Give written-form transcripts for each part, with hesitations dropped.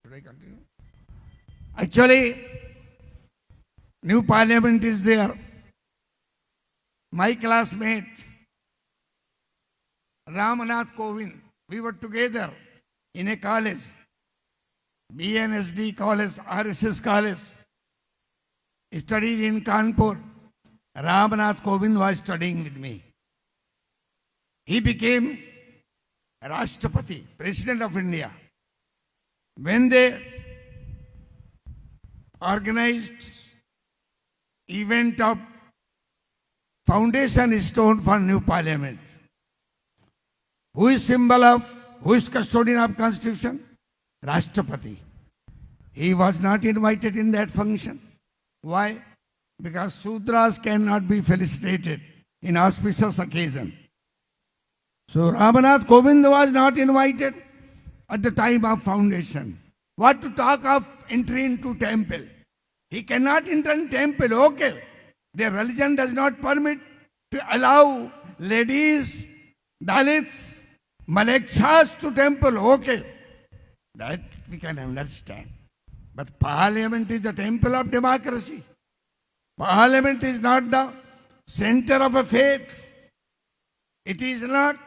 Should I continue? Actually, new parliament is there. My classmate, Ramnath Kovind, we were together in a college, BNSD college, RSS college, studied in Kanpur. Ramnath Kovind was studying with me. He became Rashtrapati, President of India. When they organized event of foundation stone for new parliament, who is custodian of constitution? Rashtrapati. He was not invited in that function. Why? Because Sudras cannot be felicitated in auspicious occasion. So Ramnath Kovind was not invited at the time of foundation. What to talk of entry into temple? He cannot enter in temple, okay. Their religion does not permit to allow ladies, Dalits, Malekshas to temple, okay. That we can understand. But parliament is the temple of democracy. Parliament is not the center of a faith. It is not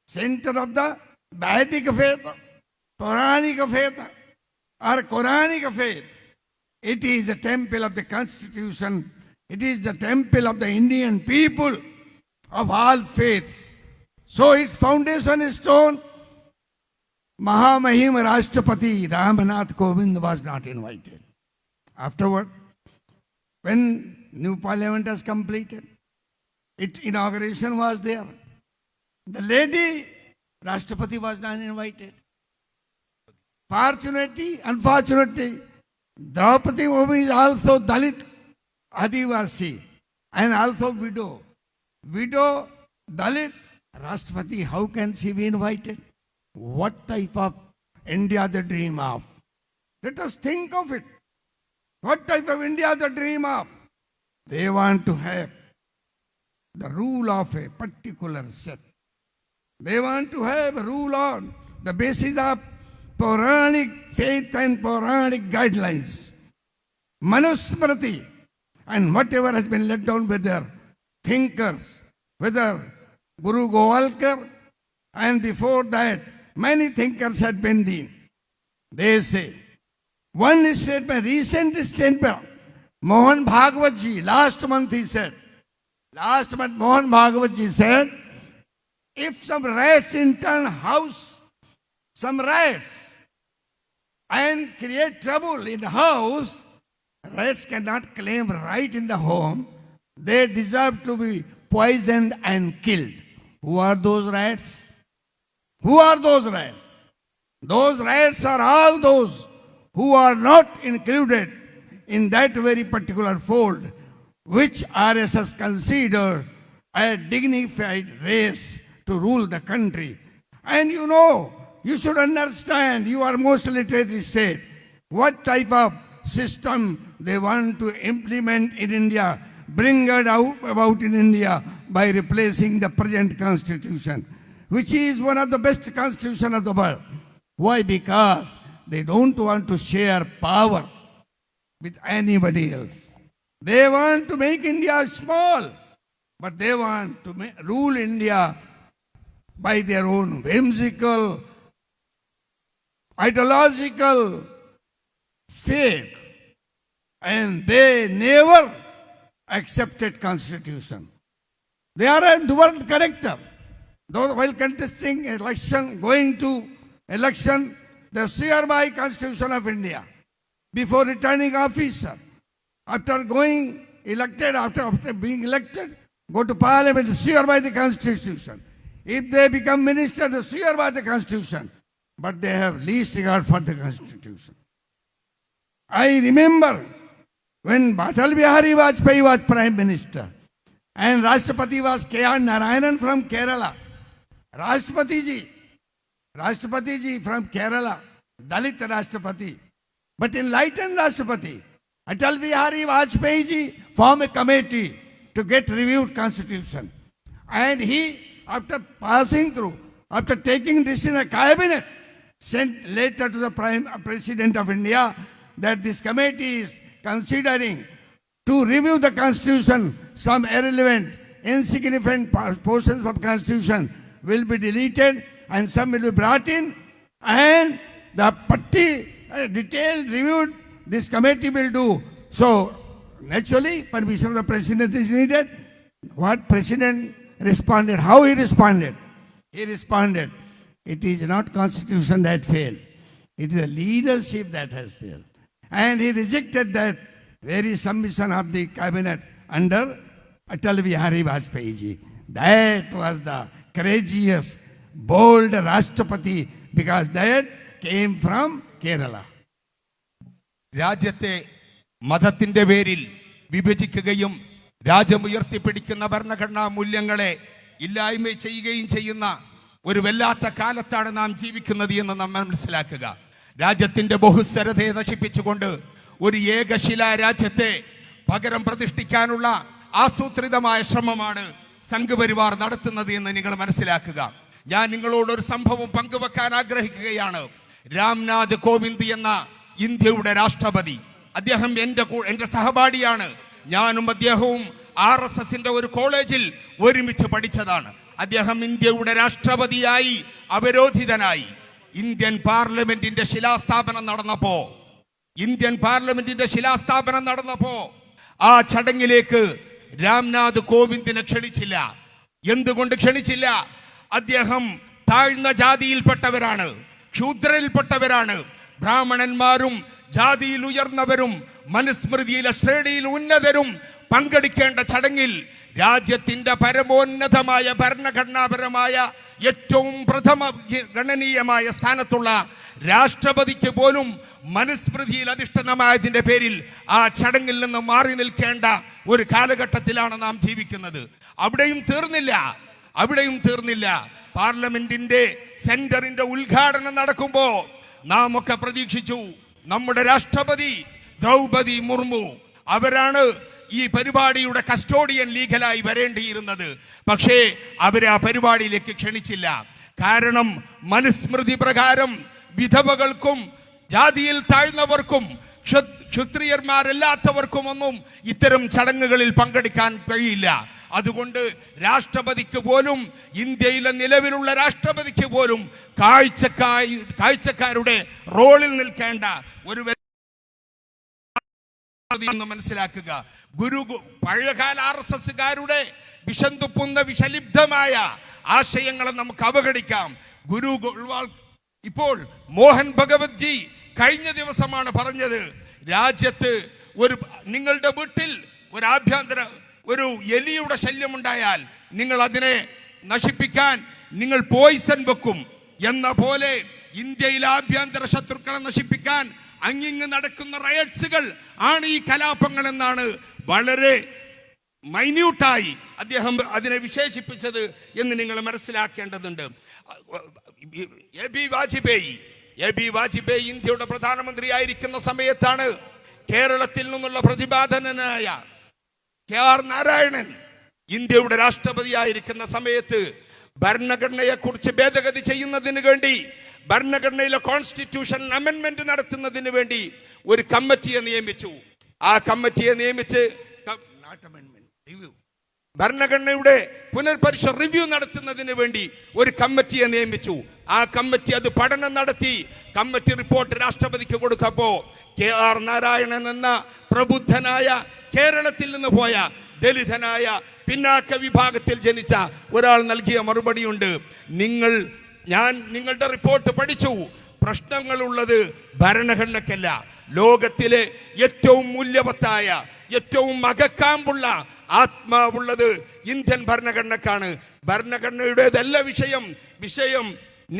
center of the Vedic faith, Puranic faith, or Quranic faith. It is a temple of the constitution. It is the temple of the Indian people of all faiths. So its foundation stone, Mahamahim Rashtrapati Ramnath Kovind was not invited. Afterward, when new parliament was completed, its inauguration was there. The lady Rashtrapati was not invited. Fortunately, unfortunately, Draupadi Murmu is also Dalit, Adivasi, and also widow. Widow, Dalit, Rashtrapati, how can she be invited? What type of India they dream of? Let us think of it. What type of India they dream of? They want to have the rule of a particular sect. They want to have a rule on the basis of Puranic faith and Puranic guidelines. Manusmriti and whatever has been laid down with their thinkers, whether Guru Govalkar and before that many thinkers had been there. They say, one statement, recent statement, Mohan Bhagwat ji, last month Mohan Bhagwat ji said, if some rats enter house, some rats, and create trouble in the house, rats cannot claim right in the home. They deserve to be poisoned and killed. Who are those rats? Who are those rats? Those rats are all those who are not included in that very particular fold, which RSS considered a dignified race to rule the country. And you know, you should understand, you are most literate state, what type of system they want to implement in India, bring it about in India by replacing the present constitution, which is one of the best constitution of the world. Why? Because they don't want to share power with anybody else. They want to make India small, but they want to rule India by their own whimsical, ideological faith. And they never accepted constitution. They are a dual character. Though while contesting election, going to election, they swear by Constitution of India. Before returning officer, after being elected, go to parliament, swear by the Constitution. If they become minister, they swear by the Constitution. But they have least regard for the Constitution. I remember when Atal Bihari Vajpayee was Prime Minister and Rashtrapati was K.R. Narayanan from Kerala. Rashtrapati ji from Kerala, Dalit Rashtrapati, but enlightened Rashtrapati. Atal Bihari Vajpayee ji formed a committee to get reviewed constitution. And he, after passing through, after taking this in a cabinet, sent letter to the Prime President of India that this committee is considering to review the Constitution. Some irrelevant, insignificant portions of Constitution will be deleted and some will be brought in, and the detailed review this committee will do. So naturally permission of the President is needed. What President responded, how he responded? He responded, it is not Constitution that failed, it is the leadership that has failed. And he rejected that very submission of the cabinet under Atal Bihari Vajpayee ji. That was the courageous, bold Rashtrapati, because that came from Kerala. രാജ്യത്തെ മതത്തിന്റെ പേരിൽ വിഭജിക്കുകയും രാജ്യമുയർത്തിപ്പിടിക്കുന്ന ഭരണഘടനാ മൂല്യങ്ങളെ ഇല്ലായ്മ ചെയ്യുകയും ചെയ്യുന്ന ഒരു വല്ലാത്ത കാലത്താണ് നാം ജീവിക്കുന്നത് എന്ന് നമ്മൾ മനസ്സിലാക്കുക. രാജ്യത്തിന്റെ ബഹുസ്വരതയെ നശിപ്പിച്ചുകൊണ്ട് ഒരു ഏകശിലാ രാജ്യത്തെ പകരം പ്രതിഷ്ഠിക്കാനുള്ള ആസൂത്രിതമായ ശ്രമമാണ് സംഘപരിവാർ നടത്തുന്നത് എന്ന് നിങ്ങൾ മനസ്സിലാക്കുക. ഞാൻ നിങ്ങളോട് ഒരു സംഭവം പങ്കുവെക്കാൻ ആഗ്രഹിക്കുകയാണ്. രാംനാഥ് കോവിന്ദ് എന്ന ഇന്ത്യയുടെ രാഷ്ട്രപതി, അദ്ദേഹം എൻ്റെ സഹപാഠിയാണ്. ഞാനും അദ്ദേഹവും RSSന്റെ ഒരു കോളേജിൽ ഒരുമിച്ച് പഠിച്ചതാണ്. അദ്ദേഹം ഇന്ത്യയുടെ രാഷ്ട്രപതിയായി അവരോധിതനായി. ഇന്ത്യൻ പാർലമെന്റിന്റെ ശിലാസ്ഥാപനം നടന്നപ്പോ ആ ചടങ്ങിലേക്ക് രാംനാഥ് കോവിന്ദിനെ ക്ഷണിച്ചില്ല. എന്തുകൊണ്ട് ക്ഷണിച്ചില്ല? അദ്ദേഹം താഴ്ന്ന ജാതിയിൽപ്പെട്ടവരാണ്, ക്ഷൂദ്രയിൽപ്പെട്ടവരാണ്. ബ്രാഹ്മണന്മാരും ജാതിയിൽ ഉയർന്നവരും മനുസ്മൃതിയിലെ ശ്രേണിയിൽ ഉന്നതരും പങ്കെടുക്കേണ്ട ചടങ്ങിൽ രാജ്യത്തിന്റെ പരമോന്നതമായ ഭരണഘടനാപരമായ ഏറ്റവും പ്രഥമ ഗണനീയമായ സ്ഥാനത്തുള്ള രാഷ്ട്രപതിക്ക് പോലും മനുസ്മൃതിയിൽ അധിഷ്ഠിതമായതിന്റെ പേരിൽ ആ ചടങ്ങിൽ നിന്ന് മാറി നിൽക്കേണ്ട ഒരു കാലഘട്ടത്തിലാണ് നാം ജീവിക്കുന്നത്. അവിടെയും തീർന്നില്ല. പാർലമെന്റിന്റെ സെന്ററിന്റെ ഉദ്ഘാടനം നടക്കുമ്പോ നാം ഒക്കെ പ്രതീക്ഷിച്ചു നമ്മുടെ രാഷ്ട്രപതി ദ്രൗപദി മുർമു അവരാണ് ഈ പരിപാടിയുടെ കസ്റ്റോഡിയൻ ലീഗലായി വരേണ്ടിയിരുന്നത്. പക്ഷേ അവരെ ആ പരിപാടിയിലേക്ക് ക്ഷണിച്ചില്ല. കാരണം മനുസ്മൃതി പ്രകാരം വിധവകൾക്കും ജാതിയിൽ താഴ്ന്നവർക്കും ക്ഷത്രിയന്മാരല്ലാത്തവർക്കും ഒന്നും ഇത്തരം ചടങ്ങുകളിൽ പങ്കെടുക്കാൻ കഴിയില്ല. അതുകൊണ്ട് രാഷ്ട്രപതിക്ക് പോലും, ഇന്ത്യയിലെ നിലവിലുള്ള രാഷ്ട്രപതിക്ക് പോലും കാഴ്ചക്കാരുടെ റോളിൽ നിൽക്കേണ്ട ഒരു മനസ്സിലാക്കുക. പഴയകാല RSSകാരുടെ വിഷന്തുപ്പുന്ന വിഷലിപ്തമായ ആശയങ്ങളെ നമുക്ക് അവഗണിക്കാം. ഇപ്പോൾ മോഹൻ ഭഗവത് ജി കഴിഞ്ഞ ദിവസമാണ് പറഞ്ഞത്, രാജ്യത്ത് നിങ്ങളുടെ വീട്ടിൽ ഒരു എലിയുടെ ശല്യമുണ്ടായാൽ നിങ്ങൾ അതിനെ നശിപ്പിക്കാൻ നിങ്ങൾ പോയിസൺ വെക്കും എന്ന പോലെ ഇന്ത്യയിലെ ആഭ്യന്തര ശത്രുക്കളെ നശിപ്പിക്കാൻ അങ്ങിങ്ങ് നടക്കുന്ന റയറ്റ്സുകൾ ആണ് ഈ കലാപങ്ങൾ എന്നാണ് വളരെ മൈന്യൂട്ടായി അദ്ദേഹം അതിനെ വിശേഷിപ്പിച്ചത് എന്ന് നിങ്ങൾ മനസ്സിലാക്കേണ്ടതുണ്ട്. എ ബി വാജ്പേയി ഇന്ത്യയുടെ പ്രധാനമന്ത്രിയായിരിക്കുന്ന സമയത്താണ് കേരളത്തിൽ നിന്നുള്ള പ്രതിഭാധനനായ KR നാരായണൻ ഇന്ത്യയുടെ രാഷ്ട്രപതിയായിരിക്കുന്ന സമയത്ത് ഭരണഘടനയെ കുറിച്ച് ഭേദഗതി ചെയ്യുന്നതിന് വേണ്ടി, ഭരണഘടനയിലെ കോൺസ്റ്റിറ്റ്യൂഷൻ അമെൻമെന്റ് നടത്തുന്നതിന് വേണ്ടി ഒരു കമ്മിറ്റിയെ നിയമിച്ചു. ആ കമ്മിറ്റിയെ നിയമിച്ച് ഭരണഘടനയുടെ റിവ്യൂ നടത്തുന്നതിന് വേണ്ടി ഒരു കമ്മിറ്റിയെ നിയമിച്ചു. ആ കമ്മിറ്റി അത് പഠനം നടത്തി കമ്മിറ്റി റിപ്പോർട്ട് രാഷ്ട്രപതിക്ക് കൊടുത്തപ്പോ KR നാരായണൻ എന്ന പ്രബുദ്ധനായ കേരളത്തിൽ നിന്ന് പോയ ദലിതനായ പിന്നാക്ക വിഭാഗത്തിൽ ജനിച്ച ഒരാൾ നൽകിയ മറുപടിയുണ്ട്. ഞാൻ നിങ്ങളുടെ റിപ്പോർട്ട് പഠിച്ചു. പ്രശ്നങ്ങളുള്ളത് ഭരണഘടനയ്ക്കല്ല, ലോകത്തിലെ ഏറ്റവും മൂല്യവത്തായ, ഏറ്റവും അകക്കാമ്പുള്ള, ആത്മാവുള്ളത് ഇന്ത്യൻ ഭരണഘടനക്കാണ്. ഭരണഘടനയുടേതല്ല വിഷയം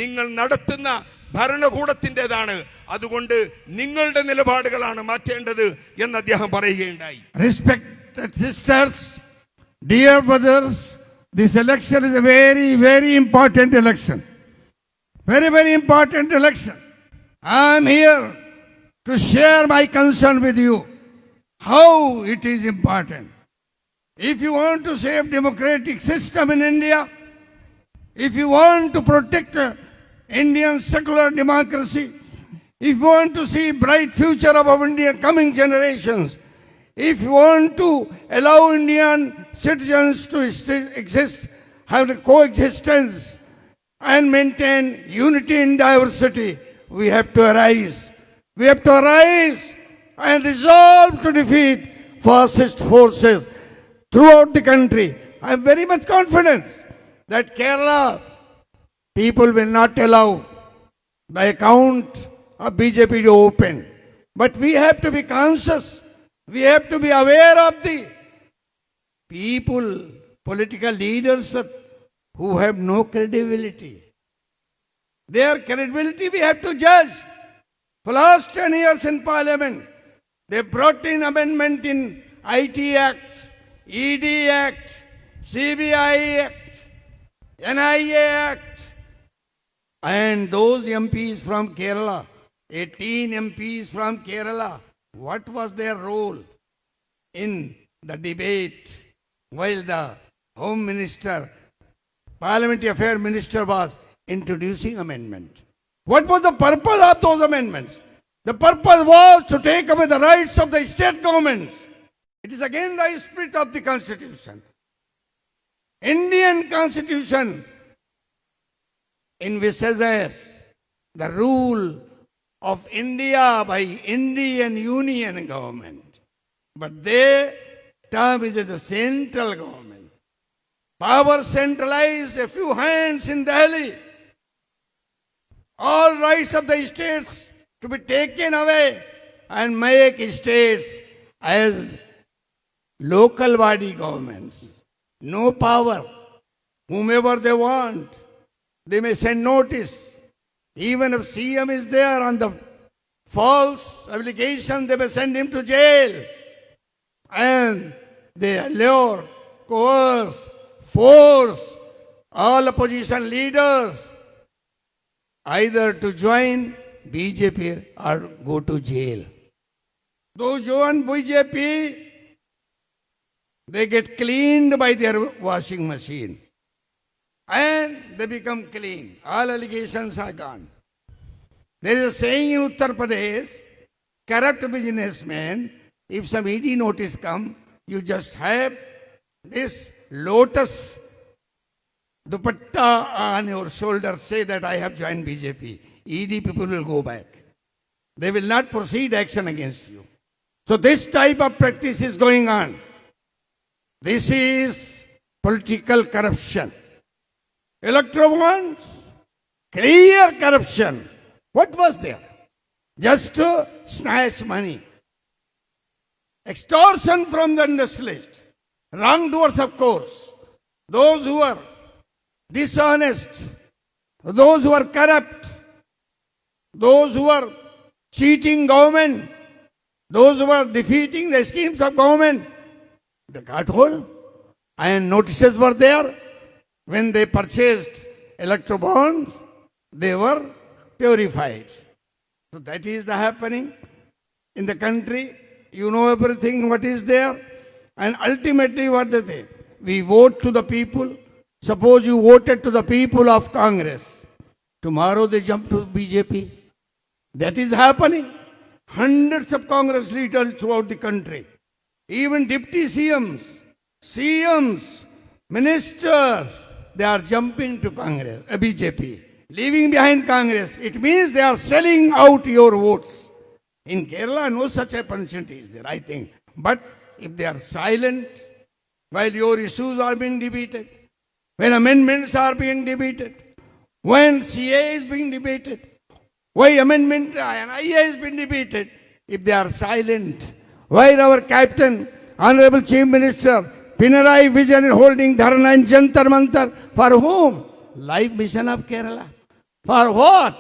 നിങ്ങൾ നടത്തുന്ന ഭരണകൂടത്തിൻ്റെതാണ്. അതുകൊണ്ട് നിങ്ങളുടെ നിലപാടുകളാണ് മാറ്റേണ്ടത് എന്ന് അദ്ദേഹം പറയുകയുണ്ടായി. Respected sisters, dear brothers, this election is a very, very important election. Very, very important election. I am here to share my concern with you. How it is important. If you want to save democratic system in India, if you want to protect Indian secular democracy, if you want to see bright future of our Indian coming generations, if you want to allow Indian citizens to exist, have a coexistence and maintain unity in diversity, we have to arise. We have to arise and resolve to defeat fascist forces throughout the country. I am very much confident that Kerala people will not allow the account of BJP to open. But we have to be conscious. We have to be aware of the people, political leaders who have no credibility. Their credibility we have to judge. For last 10 years in Parliament, they brought in amendment in IT Act, ED Act, CBI Act, NIA Act. And those MPs from Kerala, 18 MPs from Kerala, what was their role in the debate while the Home Minister, Parliamentary Affairs Minister was introducing amendment? What was the purpose of those amendments? The purpose was to take away the rights of the state governments. It is again the spirit of the Constitution. Indian Constitution envisages the rule of India by Indian Union government. But their term is the central government. Power centralized, a few hands in Delhi. All rights of the states to be taken away and make states as local body governments. No power. Whomever they want, they may send notice. Even if CM is there on the false application, they may send him to jail. And they lure, coerce, force all opposition leaders either to join BJP or go to jail. Those join BJP, they get cleaned by their washing machine. And they become clean. All allegations are gone. There is a saying in Uttar Pradesh, corrupt businessman, if some ED notice come, you just have this lotus dupatta on your shoulder, say that I have joined BJP. ED people will go back. They will not proceed action against you. So this type of practice is going on. This is political corruption. Electoral bonds, clear corruption. What was there? Just to snatch money. Extortion from the industrialist. Wrongdoers, of course. Those who are dishonest, those who are corrupt, those who are cheating government, those who are defeating the schemes of government, they got hold. And notices were there. When they purchased electro bonds, they were purified. So that is the happening in the country. You know everything what is there. And ultimately what they say? We vote to the people. Suppose you voted to the people of Congress. Tomorrow they jump to BJP. That is happening. Hundreds of Congress leaders throughout the country. Even deputy CMs, ministers, they are jumping to Congress, BJP, leaving behind Congress. It means they are selling out your votes. In Kerala, no such opportunity is there, I think. But if they are silent while your issues are being debated, when amendments are being debated, when CA is being debated, why amendment NIA is being debated, if they are silent, why our captain, Honorable Chief Minister, Pinarayi Vijayan is holding dharna in Jantar Mantar. For whom? Life Mission of Kerala. For what?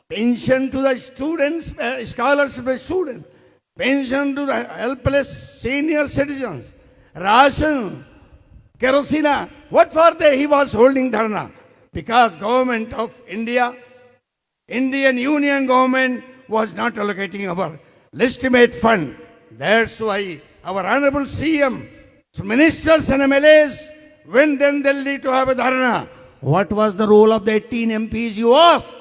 Pension to the students, scholarship to the students. Pension to the helpless senior citizens. Ration, kerosene. What for they he was holding dharna? Because government of India, Indian Union government was not allocating our legitimate fund. That's why our Honorable CM, ministers and MLAs went then Delhi to have a dharna. What was the role of the 18 MPs, you ask?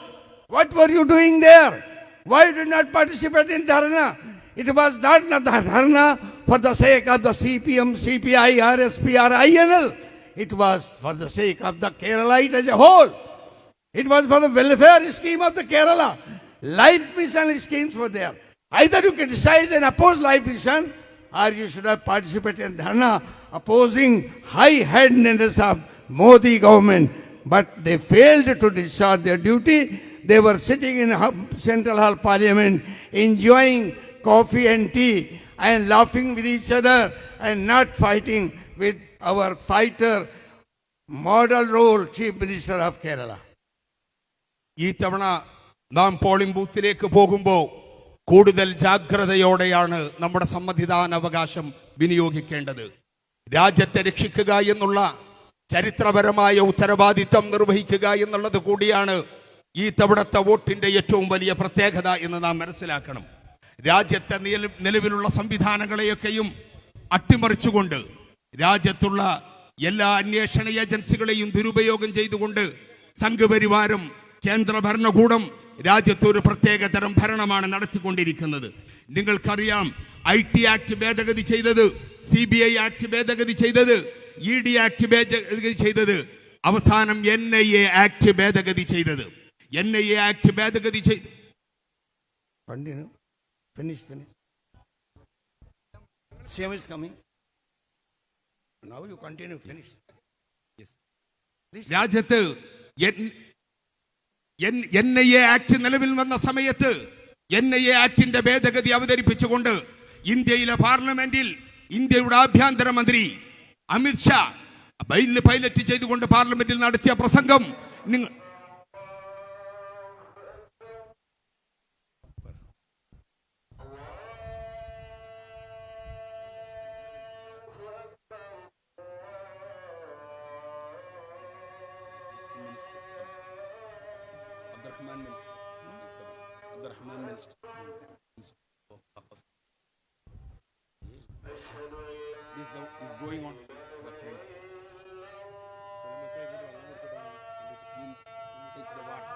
What were you doing there? Why did not participate in dharna? It was not the dharna for the sake of the CPM, CPI, RSP, or INL. It was for the sake of the Keralite as a whole. It was for the welfare scheme of the Kerala. Life mission schemes were there. Either you criticize and oppose life mission, or you should have participated in dharna opposing high-handedness of Modi government. But they failed to discharge their duty. They were sitting in Central Hall Parliament, enjoying coffee and tea and laughing with each other and not fighting with our fighter, model role Chief Minister of Kerala. ഈ തവണ നാം polling ബൂത്തിലേക്ക് പോകുമ്പോൾ കൂടുതൽ ജാഗ്രതയോടെയാണ് നമ്മുടെ സമ്മതിദാനാവകാശം വിനിയോഗിക്കേണ്ടത്. രാജ്യത്തെ രക്ഷിക്കുക എന്നുള്ള ചരിത്രപരമായ ഉത്തരവാദിത്തം നിർവഹിക്കുക എന്നുള്ളത് കൂടിയാണ് ഈ തവണത്തെ വോട്ടിന്റെ ഏറ്റവും വലിയ പ്രത്യേകത എന്ന് നാം മനസ്സിലാക്കണം. രാജ്യത്തെ നിലവിലുള്ള സംവിധാനങ്ങളെയൊക്കെയും അട്ടിമറിച്ചുകൊണ്ട് രാജ്യത്തുള്ള എല്ലാ അന്വേഷണ ഏജൻസികളെയും ദുരുപയോഗം ചെയ്തുകൊണ്ട് സംഘപരിവാരം കേന്ദ്ര ഭരണകൂടം രാജ്യത്ത് ഒരു പ്രത്യേക തരം ഭരണമാണ് നടത്തിക്കൊണ്ടിരിക്കുന്നത്. നിങ്ങൾക്കറിയാം, IT ആക്ട് ഭേദഗതി ചെയ്തത്, CBI ആക്ട് ഭേദഗതി ചെയ്തത്, ED ആക്ട് ഭേദഗതി ചെയ്തത്, അവസാനം NIA ആക്ട് ഭേദഗതി ചെയ്തത്. NIA ആക്ട് ഭേദഗതി ചെയ്ത് CM is coming. Now you continue. Finish. Yes. രാജ്യത്ത് NIA ആക്ട് നിലവിൽ വന്ന സമയത്ത് NIA ആക്ടിന്റെ ഭേദഗതി അവതരിപ്പിച്ചുകൊണ്ട് ഇന്ത്യയിലെ പാർലമെന്റിൽ ഇന്ത്യയുടെ ആഭ്യന്തരമന്ത്രി അമിത്ഷാ ബില്ല് പൈലറ്റ് ചെയ്തുകൊണ്ട് പാർലമെന്റിൽ നടത്തിയ പ്രസംഗം നിങ്ങൾ is going on the front. Take the water.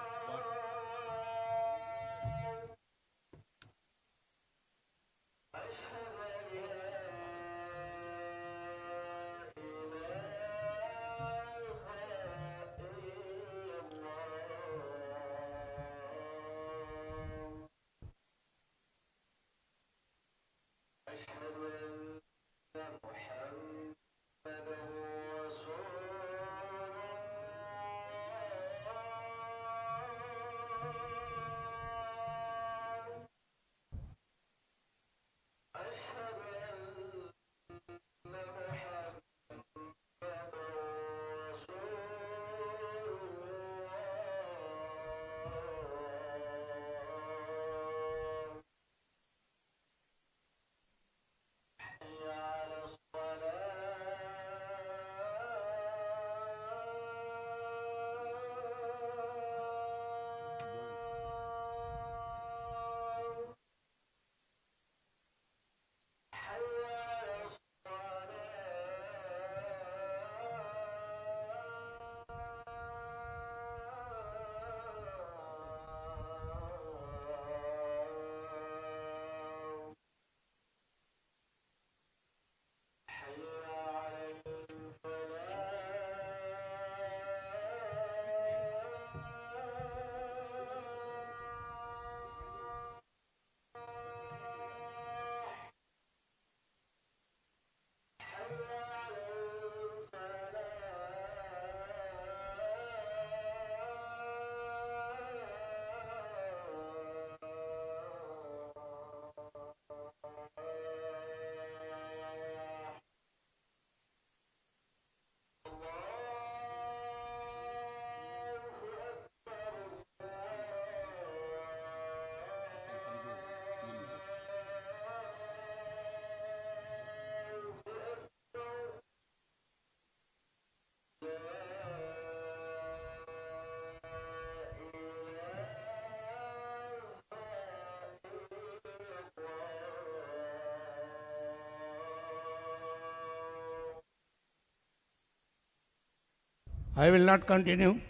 I will not continue.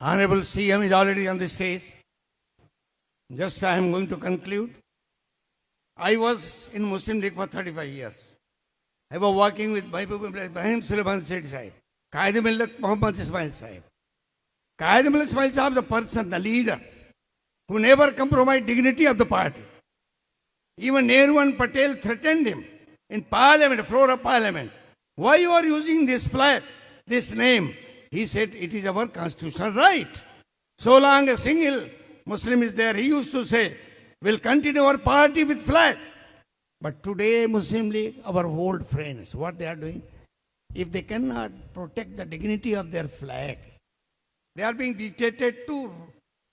Honorable CM is already on the stage. Just I am going to conclude. I was in Muslim League for 35 years. I was working with Ibrahim Sulaiman Said Sahib, Qaid Millat Muhammad Ismail Sahib. Qaid Millat Ismail Sahib, the person, the leader, who never compromised dignity of the party. Even Nehru and Patel threatened him in parliament, floor of parliament. Why you are using this flag, this name? He said, it is our constitutional right. So long a single Muslim is there, he used to say, we'll continue our party with flag. But today, Muslim League, our old friends, what they are doing? If they cannot protect the dignity of their flag, they are being dictated to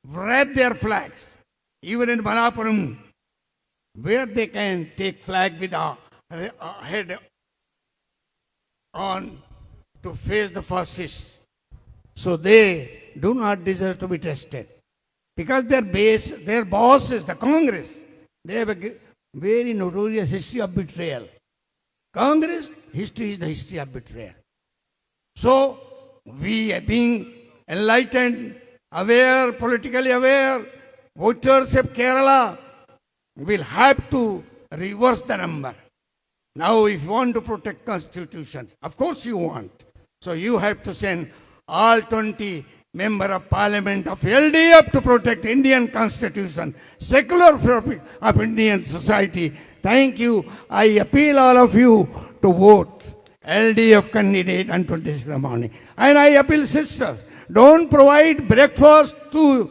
wrap their flags. Even in Manapuram, where they can take flag with a head on to face the fascists. So they do not deserve to be tested. Because their bosses, the Congress, they have a very notorious history of betrayal. Congress history is the history of betrayal. So we, being enlightened, aware, politically aware, voters of Kerala will have to reverse the number. Now, if you want to protect Constitution, of course you want. So you have to send all 20 member of Parliament of LDF to protect Indian Constitution, secular fabric of Indian society. Thank you. I appeal all of you to vote LDF candidate on 26th morning. And I appeal sisters, don't provide breakfast to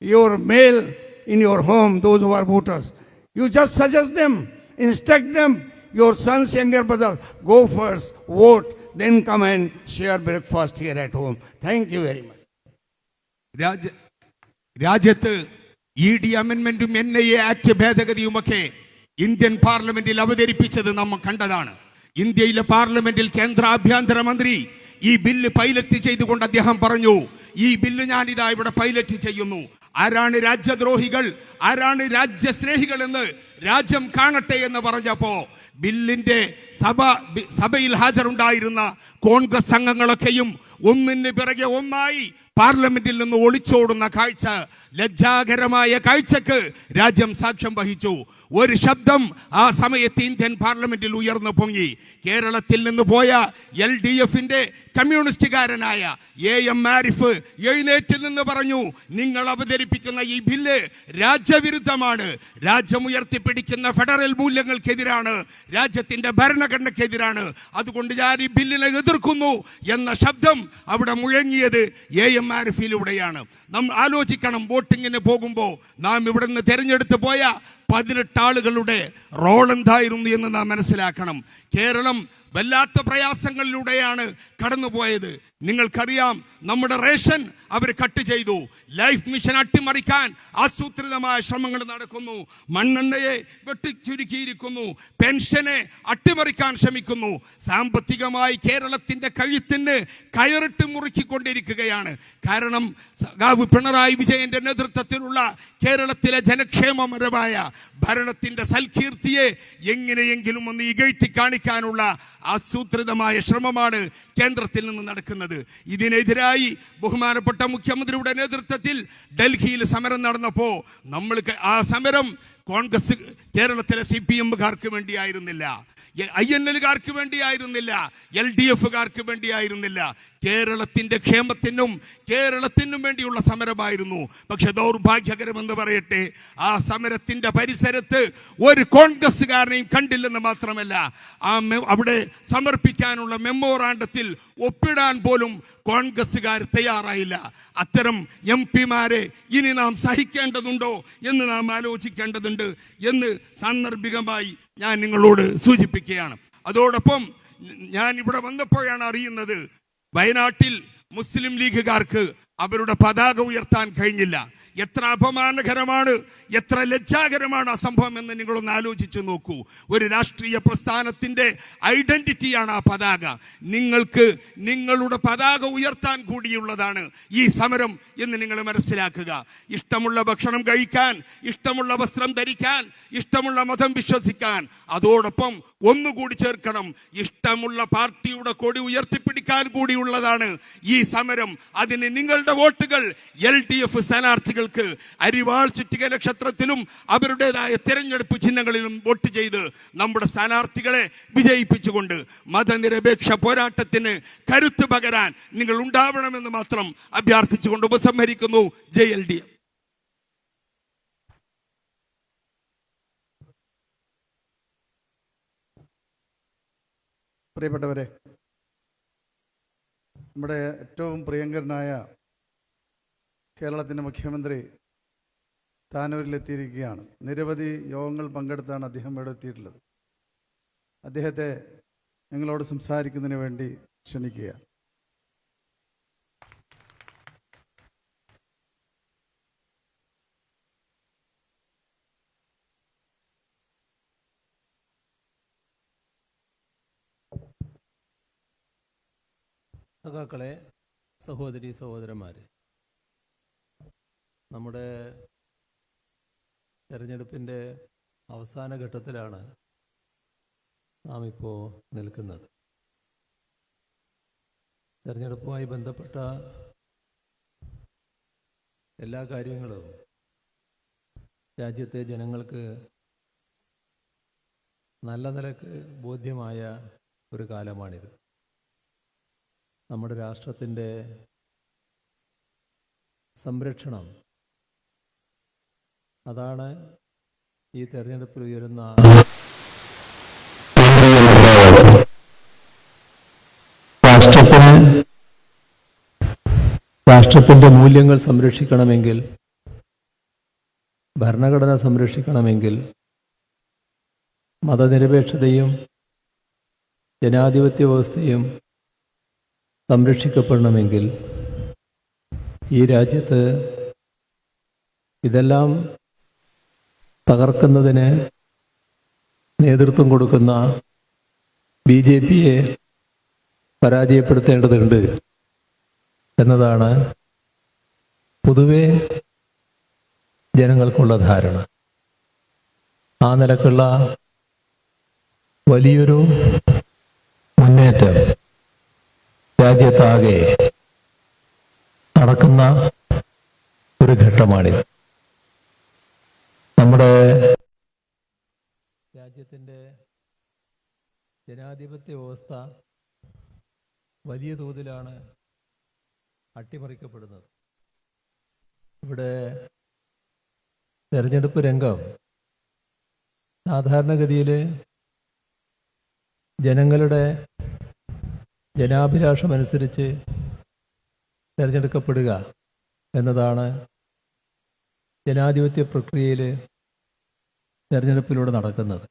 your male in your home, those who are voters. You just suggest them, instruct them, your son's younger brother, go first, vote, then come and share breakfast here at home. Thank you very much. രാജ്യത്ത് ED അമെൻമെന്റും NIA act ഭേദഗതിയുമൊക്കെ Indian പാർലമെന്റിൽ അവതരിപ്പിച്ചത് നമ്മൾ കണ്ടതാണ്. ഇന്ത്യയിലെ പാർലമെന്റിൽ കേന്ദ്ര ആഭ്യന്തരമന്ത്രി ഈ ബില്ല് പൈലറ്റ് ചെയ്തുകൊണ്ട് അദ്ദേഹം പറഞ്ഞു, ഈ ബില്ല് ഞാനിതാ ഇവിടെ പൈലറ്റ് ചെയ്യുന്നു. ആരാണ് രാജ്യദ്രോഹികൾ, ആരാണ് രാജ്യസ്നേഹികൾ എന്ന് രാജ്യം കാണട്ടെ എന്ന് പറഞ്ഞപ്പോ ബില്ലിന്റെ സഭയിൽ ഹാജരുണ്ടായിരുന്ന കോൺഗ്രസ് അംഗങ്ങളൊക്കെയും ഒന്നിന് പിറകെ ഒന്നായി പാർലമെന്റിൽ നിന്ന് ഒളിച്ചോടുന്ന കാഴ്ച, ലജ്ജാകരമായ കാഴ്ചക്ക് രാജ്യം സാക്ഷ്യം വഹിച്ചു. ഒരു ശബ്ദം ആ സമയത്ത് ഇന്ത്യൻ പാർലമെന്റിൽ ഉയർന്നു പൊങ്ങി. കേരളത്തിൽ നിന്ന് പോയ LDFന്റെ കമ്മ്യൂണിസ്റ്റുകാരനായ AM ആരിഫ് എഴുന്നേറ്റ് നിന്ന് പറഞ്ഞു, നിങ്ങൾ അവതരിപ്പിക്കുന്ന ഈ ബില്ല് രാജ്യവിരുദ്ധമാണ്, രാജ്യം ഉയർത്തിപ്പിടിക്കുന്ന ഫെഡറൽ മൂല്യങ്ങൾക്കെതിരാണ്, രാജ്യത്തിന്റെ ഭരണഘടനയ്ക്കെതിരാണ്, അതുകൊണ്ട് ഞാൻ ഈ ബില്ലിനെ എതിർക്കുന്നു എന്ന ശബ്ദം അവിടെ മുഴങ്ങിയത് AM ആരിഫിലൂടെയാണ്. നാം ആലോചിക്കണം, വോട്ടിങ്ങിന് പോകുമ്പോൾ നാം ഇവിടെ നിന്ന് തെരഞ്ഞെടുത്ത് പോയ 18 ആളുകളുടെ റോൾ എന്തായിരുന്നു എന്ന് നാം മനസ്സിലാക്കണം. കേരളം വല്ലാത്ത പ്രയാസങ്ങളിലൂടെയാണ് കടന്നുപോയത്. നിങ്ങൾക്കറിയാം, നമ്മുടെ റേഷൻ അവർ കട്ട് ചെയ്തു, ലൈഫ് മിഷൻ അട്ടിമറിക്കാൻ ആസൂത്രിതമായ ശ്രമങ്ങൾ നടക്കുന്നു, മണ്ണെണ്ണയെ വെട്ടിച്ചുരുക്കിയിരിക്കുന്നു, പെൻഷനെ അട്ടിമറിക്കാൻ ശ്രമിക്കുന്നു. സാമ്പത്തികമായി കേരളത്തിന്റെ കഴുത്തിന് കയറിട്ട് മുറുക്കിക്കൊണ്ടിരിക്കുകയാണ്. കാരണം പിണറായി വിജയന്റെ നേതൃത്വത്തിലുള്ള കേരളത്തിലെ ജനക്ഷേമപരമായ ഭരണത്തിന്റെ സൽകീർത്തിയെ എങ്ങനെയെങ്കിലും ഒന്ന് ഇകഴ്ത്തി കാണിക്കാനുള്ള ആസൂത്രിതമായ ശ്രമമാണ് കേന്ദ്രത്തിൽ നിന്ന് നടക്കുന്നത്. ഇതിനെതിരായി ബഹുമാനപ്പെട്ട മുഖ്യമന്ത്രിയുടെ നേതൃത്വത്തിൽ ഡൽഹിയിൽ സമരം നടന്നപ്പോൾ നമ്മൾക്ക് ആ സമരം കോൺഗ്രസ് കേരളത്തിലെ CPM-കാർക്ക് വേണ്ടിയായിരുന്നില്ല, INL-കാർക്ക് വേണ്ടിയായിരുന്നില്ല, LDF-കാർക്ക് വേണ്ടിയായിരുന്നില്ല, കേരളത്തിന്റെ ക്ഷേമത്തിനും കേരളത്തിനും വേണ്ടിയുള്ള സമരമായിരുന്നു. പക്ഷെ ദൗർഭാഗ്യകരമെന്ന് പറയട്ടെ, ആ സമരത്തിന്റെ പരിസരത്ത് ഒരു കോൺഗ്രസ്സുകാരനെയും കണ്ടില്ലെന്ന് മാത്രമല്ല, അവിടെ സമർപ്പിക്കാനുള്ള മെമ്മോറാണ്ടത്തിൽ ഒപ്പിടാൻ പോലും കോൺഗ്രസ്സുകാർ തയ്യാറായില്ല. അത്തരം MP-മാരെ ഇനി നാം സഹിക്കേണ്ടതുണ്ടോ എന്ന് നാം ആലോചിക്കേണ്ടതുണ്ട് എന്ന് സാന്ദർഭികമായി ഞാൻ നിങ്ങളോട് സൂചിപ്പിക്കുകയാണ്. അതോടൊപ്പം ഞാൻ ഇവിടെ വന്നപ്പോഴാണ് അറിയുന്നത്, വയനാട്ടിൽ മുസ്ലിം ലീഗുകാർക്ക് അവരുടെ പതാക ഉയർത്താൻ കഴിഞ്ഞില്ല. എത്ര അപമാനകരമാണ്, എത്ര ലജ്ജാകരമാണ് ആ സംഭവം എന്ന് നിങ്ങളൊന്ന് ആലോചിച്ച് നോക്കൂ. ഒരു രാഷ്ട്രീയ പ്രസ്ഥാനത്തിൻ്റെ ഐഡന്റിറ്റിയാണ് ആ പതാക. നിങ്ങൾക്ക് നിങ്ങളുടെ പതാക ഉയർത്താൻ കൂടിയുള്ളതാണ് ഈ സമരം എന്ന് നിങ്ങൾ മനസ്സിലാക്കുക. ഇഷ്ടമുള്ള ഭക്ഷണം കഴിക്കാൻ, ഇഷ്ടമുള്ള വസ്ത്രം ധരിക്കാൻ, ഇഷ്ടമുള്ള മതം വിശ്വസിക്കാൻ, അതോടൊപ്പം ഒന്നുകൂടി ചേർക്കണം, ഇഷ്ടമുള്ള പാർട്ടിയുടെ കൊടി ഉയർത്തിപ്പിടിക്കാൻ കൂടിയുള്ളതാണ് ഈ സമരം. അതിന് നിങ്ങളുടെ വോട്ടുകൾ LDF സ്ഥാനാർത്ഥികൾക്ക് അരിവാൾ ചുറ്റിക നക്ഷത്രത്തിലും അവരുടേതായ തിരഞ്ഞെടുപ്പ് ചിഹ്നങ്ങളിലും വോട്ട് ചെയ്ത് നമ്മുടെ സ്ഥാനാർത്ഥികളെ വിജയിപ്പിച്ചുകൊണ്ട് മതനിരപേക്ഷ പോരാട്ടത്തിന് കരുത്ത് പകരാൻ നിങ്ങൾ ഉണ്ടാവണമെന്ന് മാത്രം അഭ്യർത്ഥിച്ചുകൊണ്ട് ഉപസംഹരിക്കുന്നു. ജയ് LDF. പ്രിയപ്പെട്ടവരെ, നമ്മുടെ ഏറ്റവും പ്രിയങ്കരനായ കേരളത്തിൻ്റെ മുഖ്യമന്ത്രി താനൂരിലെത്തിയിരിക്കുകയാണ്. നിരവധി യോഗങ്ങൾ പങ്കെടുത്താണ് അദ്ദേഹം ഇവിടെ എത്തിയിട്ടുള്ളത്. അദ്ദേഹത്തെ ഞങ്ങളോട് സംസാരിക്കുന്നതിന് വേണ്ടി ക്ഷണിക്കുക. സഖാക്കളെ, സഹോദരി സഹോദരന്മാരെ, നമ്മുടെ തെരഞ്ഞെടുപ്പിൻ്റെ അവസാന ഘട്ടത്തിലാണ് നാം ഇപ്പോൾ നിൽക്കുന്നത്. തെരഞ്ഞെടുപ്പുമായി ബന്ധപ്പെട്ട എല്ലാ കാര്യങ്ങളും രാജ്യത്തെ ജനങ്ങൾക്ക് നല്ല നിലക്ക് ബോധ്യമായ ഒരു കാലമാണിത്. നമ്മുടെ രാഷ്ട്രത്തിൻ്റെ സംരക്ഷണം, അതാണ് ഈ തെരഞ്ഞെടുപ്പിൽ ഉയരുന്ന രാഷ്ട്രത്തിൻ്റെ മൂല്യങ്ങൾ സംരക്ഷിക്കണമെങ്കിൽ, ഭരണഘടന സംരക്ഷിക്കണമെങ്കിൽ, മതനിരപേക്ഷതയും ജനാധിപത്യ വ്യവസ്ഥയും സംരക്ഷിക്കപ്പെടണമെങ്കിൽ ഈ രാജ്യത്ത് ഇതെല്ലാം തകർക്കുന്നതിന് നേതൃത്വം കൊടുക്കുന്ന BJPയെ പരാജയപ്പെടുത്തേണ്ടതുണ്ട് എന്നതാണ് പൊതുവെ ജനങ്ങൾക്കുള്ള ധാരണ. ആ നിലക്കുള്ള വലിയൊരു മുന്നേറ്റം രാജ്യത്താകെ നടക്കുന്ന ഒരു ഘട്ടമാണിത്. നമ്മുടെ രാജ്യത്തിൻ്റെ ജനാധിപത്യ വ്യവസ്ഥ വലിയ തോതിലാണ് അട്ടിമറിക്കപ്പെടുന്നത്. ഇവിടെ തെരഞ്ഞെടുപ്പ് രംഗം സാധാരണഗതിയിൽ ജനങ്ങളുടെ ജനാഭിലാഷമനുസരിച്ച് തിരഞ്ഞെടുക്കപ്പെടുക എന്നതാണ് ജനാധിപത്യ പ്രക്രിയയിൽ തിരഞ്ഞെടുപ്പിലൂടെ നടക്കുന്നത്.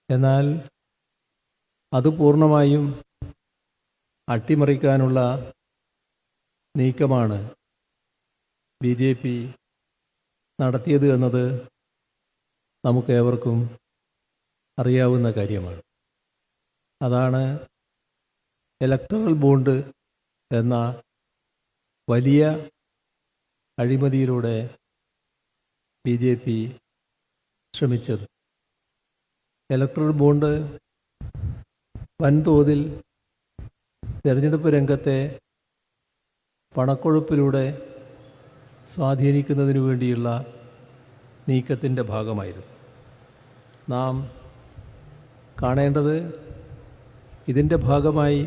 എന്നാൽ അത് പൂർണ്ണമായും അട്ടിമറിക്കാനുള്ള നീക്കമാണ് BJP നടത്തിയത് എന്നത് നമുക്കേവർക്കും അറിയാവുന്ന കാര്യമാണ്. അതാണ് ഇലക്ടറൽ ബോണ്ട് എന്ന വലിയ അഴിമതിയിലൂടെ BJP ശ്രമിച്ചത്. ഇലക്ടറൽ ബോണ്ട് വൻതോതിൽ തിരഞ്ഞെടുപ്പ് രംഗത്തെ പണക്കൊഴുപ്പിലൂടെ സ്വാധീനിക്കുന്നതിനു വേണ്ടിയുള്ള നീക്കത്തിൻ്റെ ഭാഗമായിരുന്നു. നാം കാണേണ്ടത്, ഇതിൻ്റെ ഭാഗമായി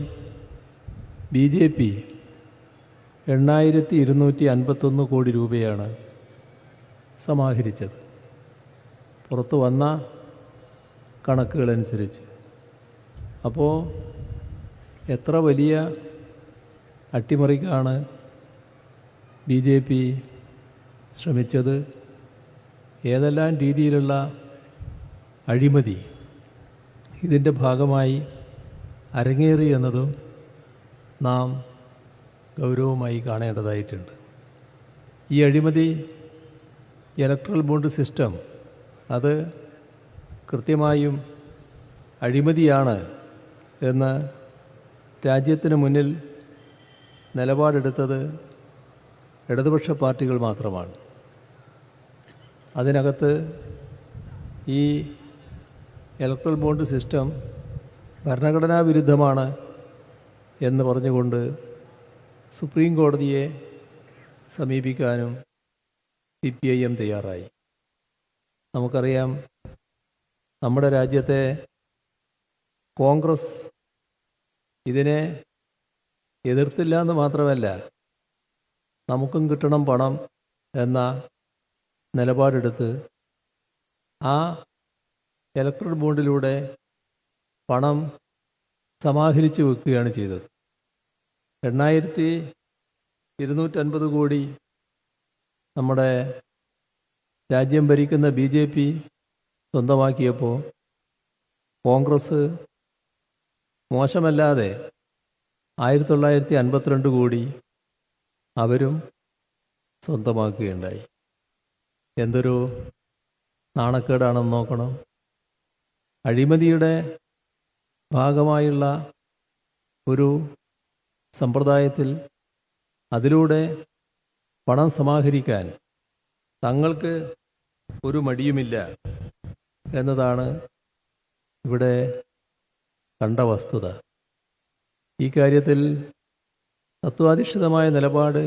BJP 8,251 കോടി രൂപയാണ് സമാഹരിച്ചത്, പുറത്തു വന്ന കണക്കുകളനുസരിച്ച്. അപ്പോൾ എത്ര വലിയ അട്ടിമറിക്കാണ് BJP ശ്രമിച്ചത്, ഏതെല്ലാം രീതിയിലുള്ള അഴിമതി ഇതിൻ്റെ ഭാഗമായി അരങ്ങേറി എന്നതും നാം ഗൗരവമായി കാണേണ്ടതായിട്ടുണ്ട്. ഈ അഴിമതി ഇലക്ട്രൽ ബോണ്ട് സിസ്റ്റം അത് കൃത്യമായും അഴിമതിയാണ് എന്ന് രാജ്യത്തിന് മുന്നിൽ നിലപാടെടുത്തത് ഇടതുപക്ഷ പാർട്ടികൾ മാത്രമാണ്. അതിനകത്ത് ഈ ഇലക്ട്രൽ ബോണ്ട് സിസ്റ്റം ഭരണഘടനാ വിരുദ്ധമാണ് എന്ന് പറഞ്ഞുകൊണ്ട് സുപ്രീം കോടതിയെ സമീപിക്കാനും CPIM തയ്യാറായി. നമുക്കറിയാം, നമ്മുടെ രാജ്യത്തെ കോൺഗ്രസ് ഇതിനെ എതിർത്തില്ല എന്ന് മാത്രമല്ല, നമുക്കും കിട്ടണം പണം എന്ന നിലപാടെടുത്ത് ആ ഇലക്ട്രൽ ബോണ്ടിലൂടെ പണം സമാഹരിച്ച് വെക്കുകയാണ് ചെയ്തത്. 8,250 കോടി നമ്മുടെ രാജ്യം ഭരിക്കുന്ന BJP സ്വന്തമാക്കിയപ്പോൾ കോൺഗ്രസ് മോശമല്ലാതെ 1952 കോടി അവരും സ്വന്തമാക്കുകയുണ്ടായി. എന്തൊരു നാണക്കേടാണെന്ന് നോക്കണം. അഴിമതിയുടെ ഭാഗമായുള്ള ഒരു സമ്പ്രദായത്തിൽ അതിലൂടെ പണം സമാഹരിക്കാൻ തങ്ങൾക്ക് ഒരു മടിയുമില്ല എന്നതാണ് ഇവിടെ കണ്ട വസ്തുത. ഈ കാര്യത്തിൽ തത്വാധിഷ്ഠിതമായ നിലപാട്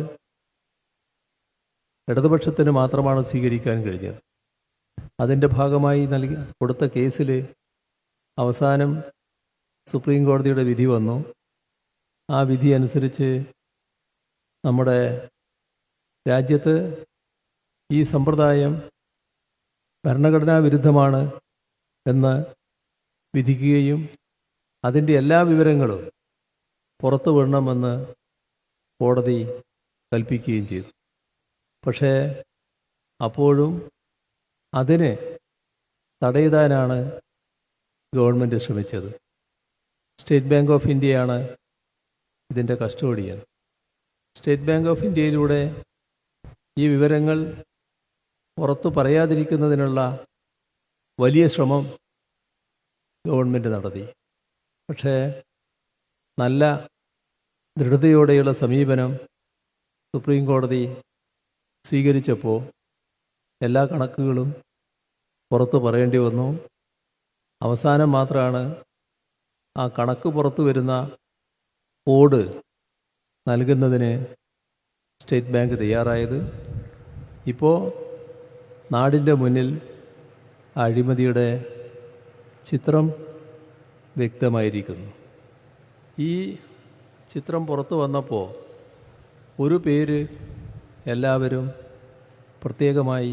ഇടതുപക്ഷത്തിന് മാത്രമാണ് സ്വീകരിക്കാൻ കഴിഞ്ഞത്. അതിൻ്റെ ഭാഗമായി കൊടുത്ത കേസിൽ അവസാനം സുപ്രീം കോടതിയുടെ വിധി വന്നു. ആ വിധി അനുസരിച്ച് നമ്മുടെ രാജ്യത്ത് ഈ സമ്പ്രദായം ഭരണഘടനാ വിരുദ്ധമാണ് എന്ന് വിധിക്കുകയും അതിൻ്റെ എല്ലാ വിവരങ്ങളും പുറത്തു വിടണമെന്ന് കോടതി കൽപ്പിക്കുകയും ചെയ്തു. പക്ഷേ അപ്പോഴും അതിന് തടയിടാനാണ് ഗവൺമെൻറ് ശ്രമിച്ചത്. സ്റ്റേറ്റ് ബാങ്ക് ഓഫ് ഇന്ത്യയാണ് ഇതിൻ്റെ കസ്റ്റോഡിയൻ. സ്റ്റേറ്റ് ബാങ്ക് ഓഫ് ഇന്ത്യയിലൂടെ ഈ വിവരങ്ങൾ പുറത്തു പറയാതിരിക്കുന്നതിനുള്ള വലിയ ശ്രമം ഗവൺമെൻറ് നടത്തി. പക്ഷേ നല്ല ദൃഢതയോടെയുള്ള സമീപനം സുപ്രീം കോടതി സ്വീകരിച്ചപ്പോൾ എല്ലാ കണക്കുകളും പുറത്തു പറയേണ്ടി വന്നു. അവസാനം മാത്രമാണ് ആ കണക്ക് പുറത്തു വരുന്ന കോഡ് നൽകുന്നതിന് സ്റ്റേറ്റ് ബാങ്ക് തയ്യാറായത്. ഇപ്പോൾ നാടിൻ്റെ മുന്നിൽ അഴിമതിയുടെ ചിത്രം വ്യക്തമായിരിക്കുന്നു. ഈ ചിത്രം പുറത്തു വന്നപ്പോൾ ഒരു പേര് എല്ലാവരും പ്രത്യേകമായി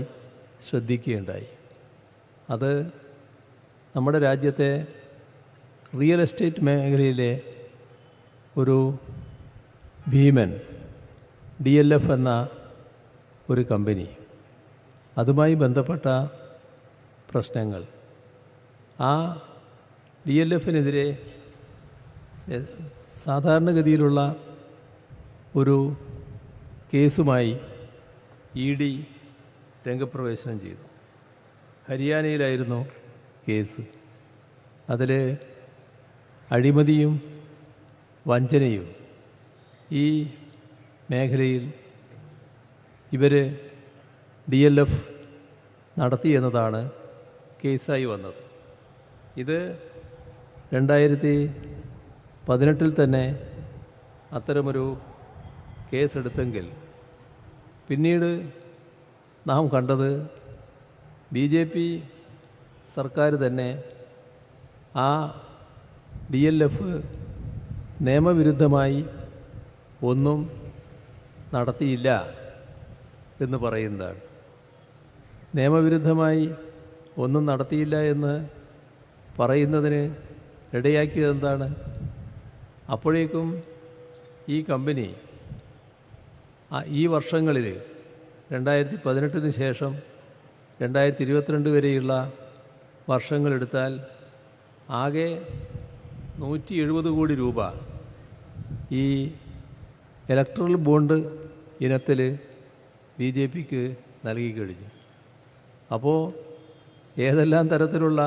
ശ്രദ്ധിക്കുകയുണ്ടായി. അത് നമ്മുടെ രാജ്യത്തെ റിയൽ എസ്റ്റേറ്റ് മേഖലയിലെ ഒരു ഭീമൻ DLF എന്ന ഒരു കമ്പനി, അതുമായി ബന്ധപ്പെട്ട പ്രശ്നങ്ങൾ. ആ DLFനെതിരെ സാധാരണഗതിയിലുള്ള ഒരു കേസുമായി ED രംഗപ്രവേശനം ചെയ്തു. ഹരിയാനയിലായിരുന്നു കേസ്. അതിൽ അഴിമതിയും വഞ്ചനയും ഈ മേഖലയിൽ ഇവർ DLF നടത്തിയെന്നതാണ് കേസായി വന്നത്. ഇത് 2018 തന്നെ അത്തരമൊരു കേസെടുത്തെങ്കിൽ പിന്നീട് നാം കണ്ടത് BJP സർക്കാർ തന്നെ ആ DLF നിയമവിരുദ്ധമായി ഒന്നും നടത്തിയില്ല എന്ന് പറയുന്നതാണ്. നിയമവിരുദ്ധമായി ഒന്നും നടത്തിയില്ല എന്ന് പറയുന്നതിന് ഇടയാക്കിയത് എന്താണ്? അപ്പോഴേക്കും ഈ കമ്പനി ഈ വർഷങ്ങളിൽ 2018 ശേഷം 2022 വരെയുള്ള വർഷങ്ങളെടുത്താൽ ആകെ 170 കോടി രൂപ ഈ ഇലക്ട്രൽ ബോണ്ട് ഇനത്തിൽ BJPക്ക് നൽകിക്കഴിഞ്ഞു. അപ്പോൾ ഏതെല്ലാം തരത്തിലുള്ള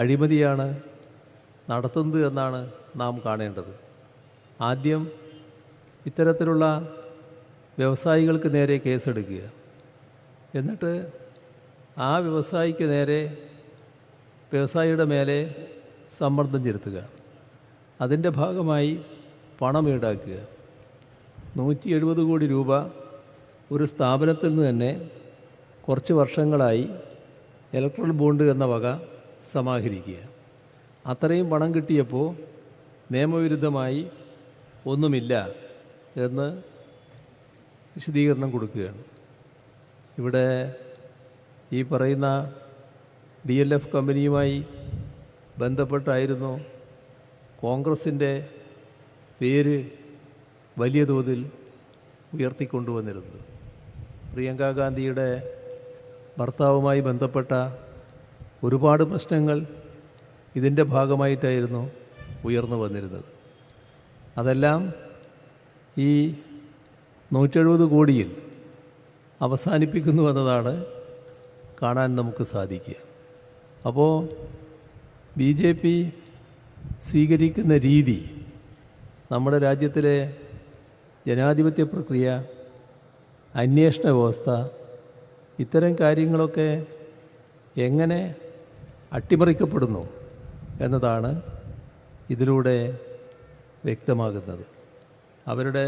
അഴിമതിയാണ് നടത്തുന്നത് എന്നാണ് നാം കാണേണ്ടത്. ആദ്യം ഇത്തരത്തിലുള്ള വ്യവസായികൾക്ക് നേരെ കേസെടുക്കുക, എന്നിട്ട് ആ വ്യവസായിയുടെ മേലെ സമ്മർദ്ദം ചെലുത്തുക, അതിൻ്റെ ഭാഗമായി പണം ഈടാക്കുക. 170 കോടി രൂപ ഒരു സ്ഥാപനത്തിൽ നിന്ന് തന്നെ കുറച്ച് വർഷങ്ങളായി ഇലക്ട്രൽ ബോണ്ട് എന്ന വക സമാഹരിക്കുക. അത്രയും പണം കിട്ടിയപ്പോൾ നിയമവിരുദ്ധമായി ഒന്നുമില്ല എന്ന് വിശദീകരണം കൊടുക്കുകയാണ്. ഇവിടെ ഈ പറയുന്ന DLF കമ്പനിയുമായി ബന്ധപ്പെട്ടായിരുന്നു കോൺഗ്രസിൻ്റെ പേര് വലിയ തോതിൽ ഉയർത്തിക്കൊണ്ടുവന്നിരുന്നത്. പ്രിയങ്ക ഗാന്ധിയുടെ ഭർത്താവുമായി ബന്ധപ്പെട്ട ഒരുപാട് പ്രശ്നങ്ങൾ ഇതിൻ്റെ ഭാഗമായിട്ടായിരുന്നു ഉയർന്നു വന്നിരുന്നത്. അതെല്ലാം ഈ 170 കോടിയിൽ അവസാനിപ്പിക്കുന്നു എന്നതാണ് കാണാൻ നമുക്ക് സാധിക്കുക. അപ്പോൾ BJP സ്വീകരിക്കുന്ന രീതി, നമ്മുടെ രാജ്യത്തിലെ ജനാധിപത്യ പ്രക്രിയ, അന്വേഷണ വ്യവസ്ഥ, ഇത്തരം കാര്യങ്ങളൊക്കെ എങ്ങനെ അട്ടിമറിക്കപ്പെടുന്നു എന്നതാണ് ഇതിലൂടെ വ്യക്തമാകുന്നത്. അവരുടെ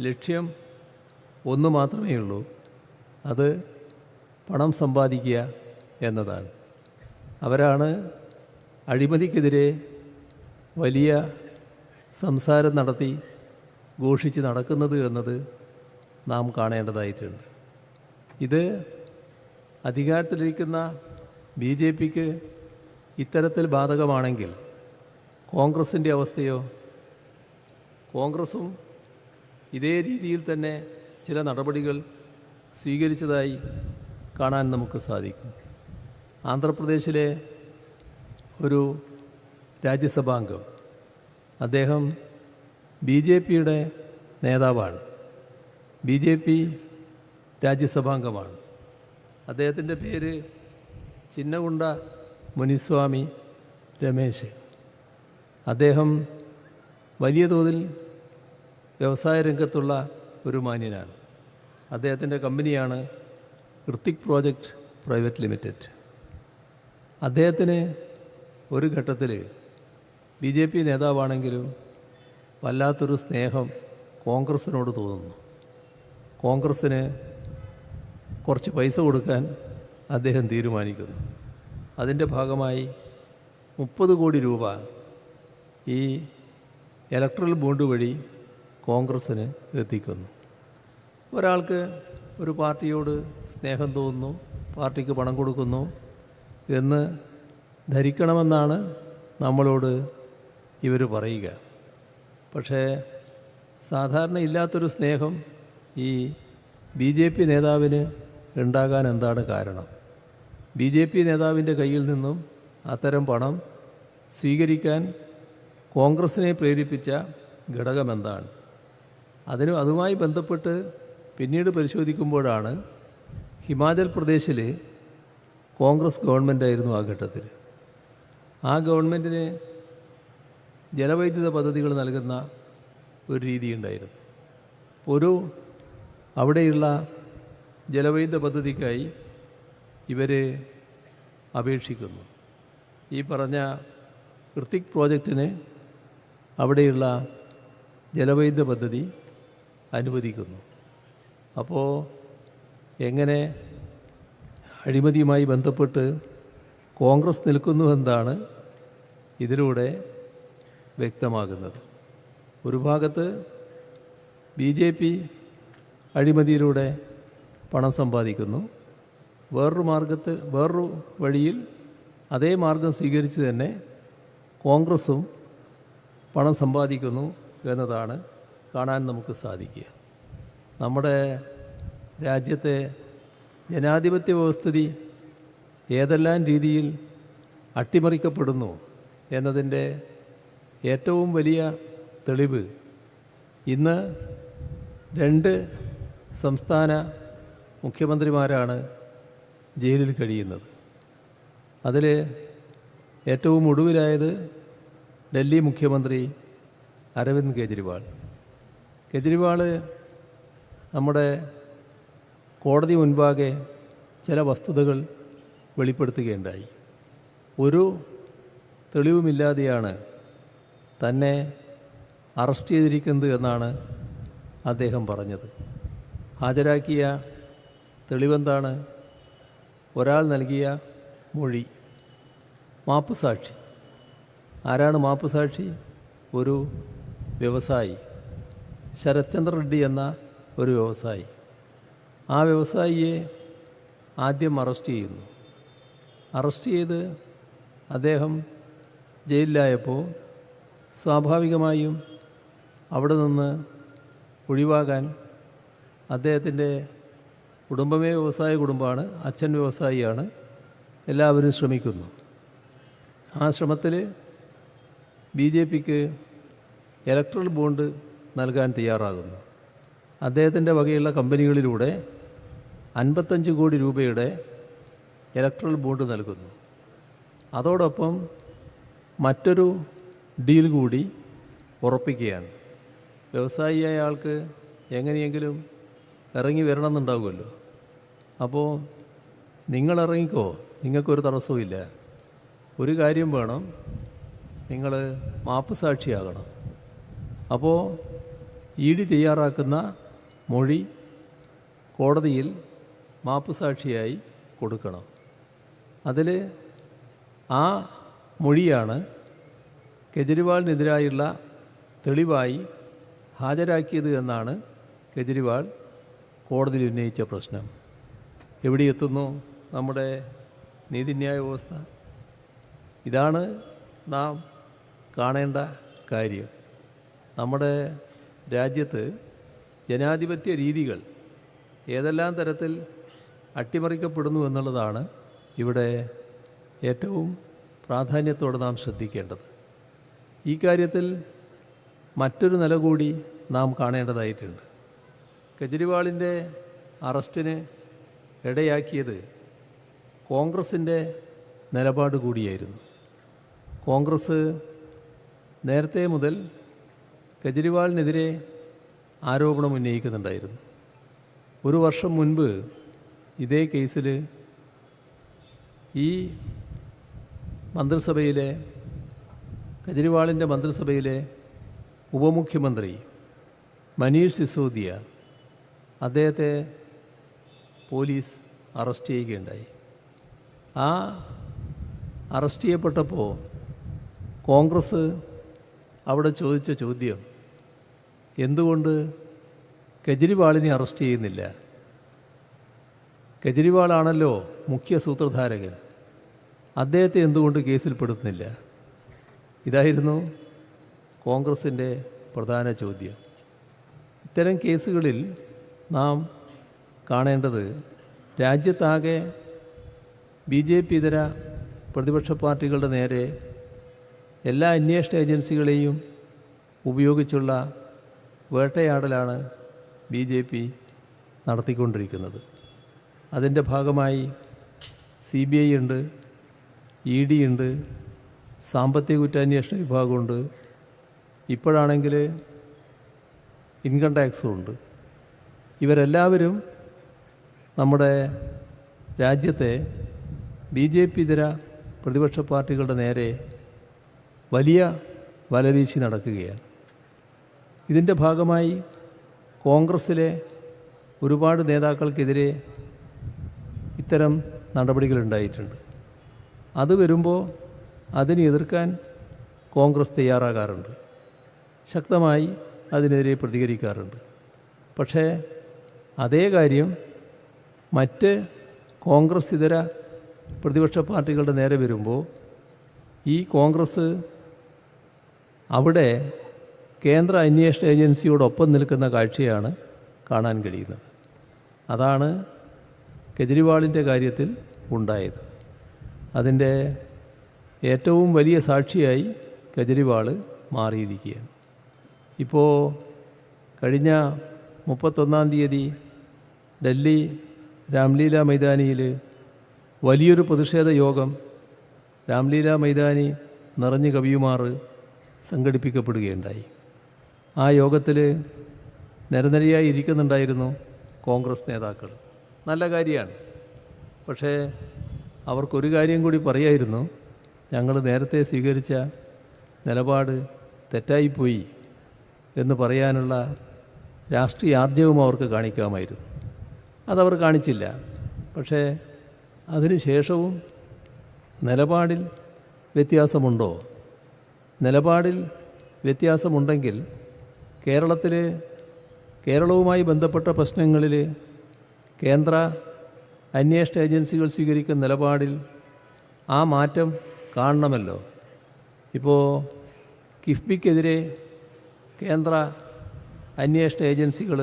ലക്ഷ്യം ഒന്ന് മാത്രമേ ഉള്ളൂ, അത് പണം സമ്പാദിക്കുക എന്നതാണ്. അവരാണ് അഴിമതിക്കെതിരെ വലിയ സംസാരം നടത്തി ഘോഷിച്ച് നടക്കുന്നത് എന്നത് നാം കാണേണ്ടതായിട്ടുണ്ട്. ഇത് അധികാരത്തിലിരിക്കുന്ന BJPക്ക് ഇത്തരത്തിൽ ബാധകമാണെങ്കിൽ കോൺഗ്രസിൻ്റെ അവസ്ഥയോ? കോൺഗ്രസും ഇതേ രീതിയിൽ തന്നെ ചില നടപടികൾ സ്വീകരിച്ചതായി കാണാൻ നമുക്ക് സാധിക്കും. ആന്ധ്രാപ്രദേശിലെ ഒരു രാജ്യസഭാംഗം, അദ്ദേഹം BJPയുടെ നേതാവാണ്, BJP രാജ്യസഭാംഗമാണ്. അദ്ദേഹത്തിൻ്റെ പേര് ചിന്നകുണ്ട മുനിസ്വാമി രമേശ്. അദ്ദേഹം വലിയ തോതിൽ വ്യവസായ രംഗത്തുള്ള ഒരു മാന്യനാണ്. അദ്ദേഹത്തിൻ്റെ കമ്പനിയാണ് ഋത്തിക് പ്രോജക്റ്റ് പ്രൈവറ്റ് ലിമിറ്റഡ്. അദ്ദേഹത്തിന് ഒരു ഘട്ടത്തിൽ BJP നേതാവാണെങ്കിലും വല്ലാത്തൊരു സ്നേഹം കോൺഗ്രസിനോട് തോന്നുന്നു. കോൺഗ്രസ്സിന് കുറച്ച് പൈസ കൊടുക്കാൻ അദ്ദേഹം തീരുമാനിക്കുന്നു. അതിൻ്റെ ഭാഗമായി 30 കോടി രൂപ ഈ ഇലക്ട്രൽ ബോണ്ട് വഴി കോൺഗ്രസ്സിന് എത്തിക്കുന്നു. ഒരാൾക്ക് ഒരു പാർട്ടിയോട് സ്നേഹം തോന്നുന്നു, പാർട്ടിക്ക് പണം കൊടുക്കുന്നു എന്ന് ധരിക്കണമെന്നാണ് നമ്മളോട് ഇവർ പറയുക. പക്ഷേ സാധാരണ ഇല്ലാത്തൊരു സ്നേഹം ഈ BJP നേതാവിന് ഉണ്ടാകാൻ എന്താണ് കാരണം? BJP നേതാവിൻ്റെ കയ്യിൽ നിന്നും അത്തരം പണം സ്വീകരിക്കാൻ കോൺഗ്രസിനെ പ്രേരിപ്പിച്ച ഘടകമെന്താണ്? അതുമായി ബന്ധപ്പെട്ട് പിന്നീട് പരിശോധിക്കുമ്പോഴാണ് ഹിമാചൽ പ്രദേശിൽ കോൺഗ്രസ് ഗവൺമെൻറ്റായിരുന്നു ആ ഘട്ടത്തിൽ. ആ ഗവൺമെൻറ്റിന് ജലവൈദ്യുത പദ്ധതികൾ നൽകുന്ന ഒരു രീതിയുണ്ടായിരുന്നു. അവിടെയുള്ള ജലവൈദ്യുത പദ്ധതിക്കായി ഇവർ അപേക്ഷിക്കുന്നു. ഈ പറഞ്ഞ ഋത്തിക് പ്രോജക്റ്റിന് അവിടെയുള്ള ജലവൈദ്യുത പദ്ധതി അനുവദിക്കുന്നു. അപ്പോൾ എങ്ങനെ അഴിമതിയുമായി ബന്ധപ്പെട്ട് കോൺഗ്രസ് നിൽക്കുന്നുവെന്നാണ് ഇതിലൂടെ വ്യക്തമാകുന്നത്. ഒരു ഭാഗത്ത് BJP അഴിമതിയിലൂടെ പണം സമ്പാദിക്കുന്നു, വേറൊരു വഴിയിൽ അതേ മാർഗം സ്വീകരിച്ച് തന്നെ കോൺഗ്രസും പണം സമ്പാദിക്കുന്നു എന്നതാണ് കാണാൻ നമുക്ക് സാധിക്കുക. നമ്മുടെ രാജ്യത്തെ ജനാധിപത്യ വ്യവസ്ഥിതി ഏതെല്ലാം രീതിയിൽ അട്ടിമറിക്കപ്പെടുന്നു എന്നതിൻ്റെ ഏറ്റവും വലിയ തെളിവ് ഇന്ന് 2 സംസ്ഥാന മുഖ്യമന്ത്രിമാരാണ് ജയിലിൽ കഴിയുന്നത്. അതിൽ ഏറ്റവും ഒടുവിലായത് ഡൽഹി മുഖ്യമന്ത്രി അരവിന്ദ് കെജ്രിവാൾ. കെജ്രിവാൾ നമ്മുടെ കോടതി മുൻപാകെ ചില വസ്തുതകൾ വെളിപ്പെടുത്തുകയുണ്ടായി. ഒരു തെളിവുമില്ലാതെയാണ് തന്നെ അറസ്റ്റ് ചെയ്തിരിക്കുന്നത് എന്നാണ് അദ്ദേഹം പറഞ്ഞത്. ഹാജരാക്കിയ തെളിവെന്താണ്? ഒരാൾ നൽകിയ മൊഴി, മാപ്പുസാക്ഷി. ആരാണ് മാപ്പുസാക്ഷി? ഒരു വ്യവസായി, ശരത് ചന്ദ്ര റെഡ്ഡി എന്ന ഒരു വ്യവസായി. ആ വ്യവസായിയെ ആദ്യം അറസ്റ്റ് ചെയ്യുന്നു. അറസ്റ്റ് ചെയ്ത് അദ്ദേഹം ജയിലിലായപ്പോൾ സ്വാഭാവികമായും അവിടെ നിന്ന് ഒഴിവാകാൻ അദ്ദേഹത്തിൻ്റെ കുടുംബമേ വ്യവസായ കുടുംബമാണ്, അച്ഛൻ വ്യവസായിയാണ്, എല്ലാവരും ശ്രമിക്കുന്നു. ആ ശ്രമത്തിൽ BJPക്ക് ഇലക്ട്രൽ ബോണ്ട് നൽകാൻ തയ്യാറാകുന്നു. അദ്ദേഹത്തിൻ്റെ വകയുള്ള കമ്പനികളിലൂടെ 55 കോടി രൂപയുടെ ഇലക്ട്രൽ ബോണ്ട് നൽകുന്നു. അതോടൊപ്പം മറ്റൊരു ഡീൽ കൂടി ഉറപ്പിക്കുകയാണ്. വ്യവസായിയായ ആൾക്ക് എങ്ങനെയെങ്കിലും ഇറങ്ങി വരണമെന്നുണ്ടാവുമല്ലോ. അപ്പോൾ നിങ്ങളിറങ്ങിക്കോ, നിങ്ങൾക്കൊരു തടസ്സവുമില്ല. ഒരു കാര്യം വേണം, നിങ്ങൾ മാപ്പുസാക്ഷിയാകണം. അപ്പോൾ ED തയ്യാറാക്കുന്ന മൊഴി കോടതിയിൽ മാപ്പുസാക്ഷിയായി കൊടുക്കണം. അതിൽ ആ മൊഴിയാണ് കെജ്രിവാളിനെതിരായുള്ള തെളിവായി ഹാജരാക്കിയത് എന്നാണ് കെജ്രിവാൾ കോടതിയിൽ ഉന്നയിച്ച പ്രശ്നം. എവിടെയെത്തുന്നു നമ്മുടെ നീതിന്യായ വ്യവസ്ഥ? ഇതാണ് നാം കാണേണ്ട കാര്യം. നമ്മുടെ രാജ്യത്ത് ജനാധിപത്യ രീതികൾ ഏതെല്ലാം തരത്തിൽ അട്ടിമറിക്കപ്പെടുന്നു എന്നുള്ളതാണ് ഇവിടെ ഏറ്റവും പ്രാധാന്യത്തോടെ നാം ശ്രദ്ധിക്കേണ്ടത്. ഈ കാര്യത്തിൽ മറ്റൊരു നില കൂടി നാം കാണേണ്ടതായിട്ടുണ്ട്. കെജ്രിവാളിൻ്റെ അറസ്റ്റിന് ഇടയാക്കിയത് കോൺഗ്രസിൻ്റെ നിലപാട് കൂടിയായിരുന്നു. കോൺഗ്രസ് നേരത്തെ മുതൽ കെജ്രിവാളിനെതിരെ ആരോപണം ഉന്നയിക്കുന്നുണ്ടായിരുന്നു. ഒരു വർഷം മുൻപ് ഇതേ കേസിൽ ഈ മന്ത്രിസഭയിലെ കെജ്രിവാളിൻ്റെ മന്ത്രിസഭയിലെ ഉപമുഖ്യമന്ത്രി മനീഷ് സിസോദിയ, അദ്ദേഹത്തെ പോലീസ് അറസ്റ്റ് ചെയ്യുകയുണ്ടായി. ആ അറസ്റ്റ് ചെയ്യപ്പെട്ടപ്പോൾ കോൺഗ്രസ് അവിടെ ചോദിച്ച ചോദ്യം, എന്തുകൊണ്ട് കെജ്രിവാളിനെ അറസ്റ്റ് ചെയ്യുന്നില്ല? കെജ്രിവാളാണല്ലോ മുഖ്യ സൂത്രധാരകൻ, അദ്ദേഹത്തെ എന്തുകൊണ്ട് കേസിൽപ്പെടുത്തുന്നില്ല? ഇതായിരുന്നു കോൺഗ്രസിൻ്റെ പ്രധാന ചോദ്യം. ഇത്തരം കേസുകളിൽ നാം കാണേണ്ടത് രാജ്യത്താകെ BJP ഇതര പ്രതിപക്ഷ പാർട്ടികളുടെ നേരെ എല്ലാ അന്വേഷണ ഏജൻസികളെയും ഉപയോഗിച്ചുള്ള വേട്ടയാടലാണ് BJP നടത്തിക്കൊണ്ടിരിക്കുന്നത്. അതിൻ്റെ ഭാഗമായി CBI ഉണ്ട്, ED ഉണ്ട്, സാമ്പത്തിക കുറ്റാന്വേഷണ വിഭാഗമുണ്ട്, ഇപ്പോഴാണെങ്കിൽ ഇൻകം ടാക്സും ഉണ്ട്. ഇവരെല്ലാവരും നമ്മുടെ രാജ്യത്തെ BJP ഇതര പ്രതിപക്ഷ പാർട്ടികളുടെ നേരെ വലിയ വലവീശി നടക്കുകയാണ്. ഇതിൻ്റെ ഭാഗമായി കോൺഗ്രസ്സിലെ ഒരുപാട് നേതാക്കൾക്കെതിരെ ഇത്തരം നടപടികളുണ്ടായിട്ടുണ്ട്. അത് വരുമ്പോൾ അതിനെ എതിർക്കാൻ കോൺഗ്രസ് തയ്യാറാകാറുണ്ട്, ശക്തമായി അതിനെതിരെ പ്രതികരിക്കാറുണ്ട്. പക്ഷേ അതേ കാര്യം മറ്റ് കോൺഗ്രസ് ഇതര പ്രതിപക്ഷ പാർട്ടികളുടെ നേരെ വരുമ്പോൾ ഈ കോൺഗ്രസ് അവിടെ കേന്ദ്ര അന്വേഷണ ഏജൻസിയോടൊപ്പം നിൽക്കുന്ന കാഴ്ചയാണ് കാണാൻ കഴിയുന്നത്. അതാണ് കെജ്രിവാളിൻ്റെ കാര്യത്തിൽ ഉണ്ടായത്. അതിൻ്റെ ഏറ്റവും വലിയ സാക്ഷിയായി കെജ്രിവാൾ മാറിയിരിക്കുകയാണ്. ഇപ്പോൾ കഴിഞ്ഞ 31-ാം തീയതി ഡൽഹി രാംലീല മൈതാനിയിൽ വലിയൊരു പ്രതിഷേധ യോഗം രാംലീല മൈതാനി നിറഞ്ഞു കവിയുമാറ് സംഘടിപ്പിക്കപ്പെടുകയുണ്ടായി. ആ യോഗത്തിൽ നിരനിരയായി ഇരിക്കുന്നുണ്ടായിരുന്നു കോൺഗ്രസ് നേതാക്കൾ. നല്ല കാര്യമാണ്. പക്ഷേ അവർക്കൊരു കാര്യം കൂടി പറയായിരുന്നു, ഞങ്ങൾ നേരത്തെ സ്വീകരിച്ച നിലപാട് തെറ്റായിപ്പോയി എന്ന് പറയാനുള്ള രാഷ്ട്രീയ ആർജവം അവർക്ക് കാണിക്കാമായിരുന്നു. അതവർ കാണിച്ചില്ല. പക്ഷേ അതിനുശേഷവും നിലപാടിൽ വ്യത്യാസമുണ്ടോ? നിലപാടിൽ വ്യത്യാസമുണ്ടെങ്കിൽ കേരളവുമായി ബന്ധപ്പെട്ട പ്രശ്നങ്ങളിൽ കേന്ദ്ര അന്വേഷണ ഏജൻസികൾ സ്വീകരിക്കുന്ന നിലപാടിൽ ആ മാറ്റം കാണണമല്ലോ. ഇപ്പോൾ കിഫ്ബിക്കെതിരെ കേന്ദ്ര അന്വേഷണ ഏജൻസികൾ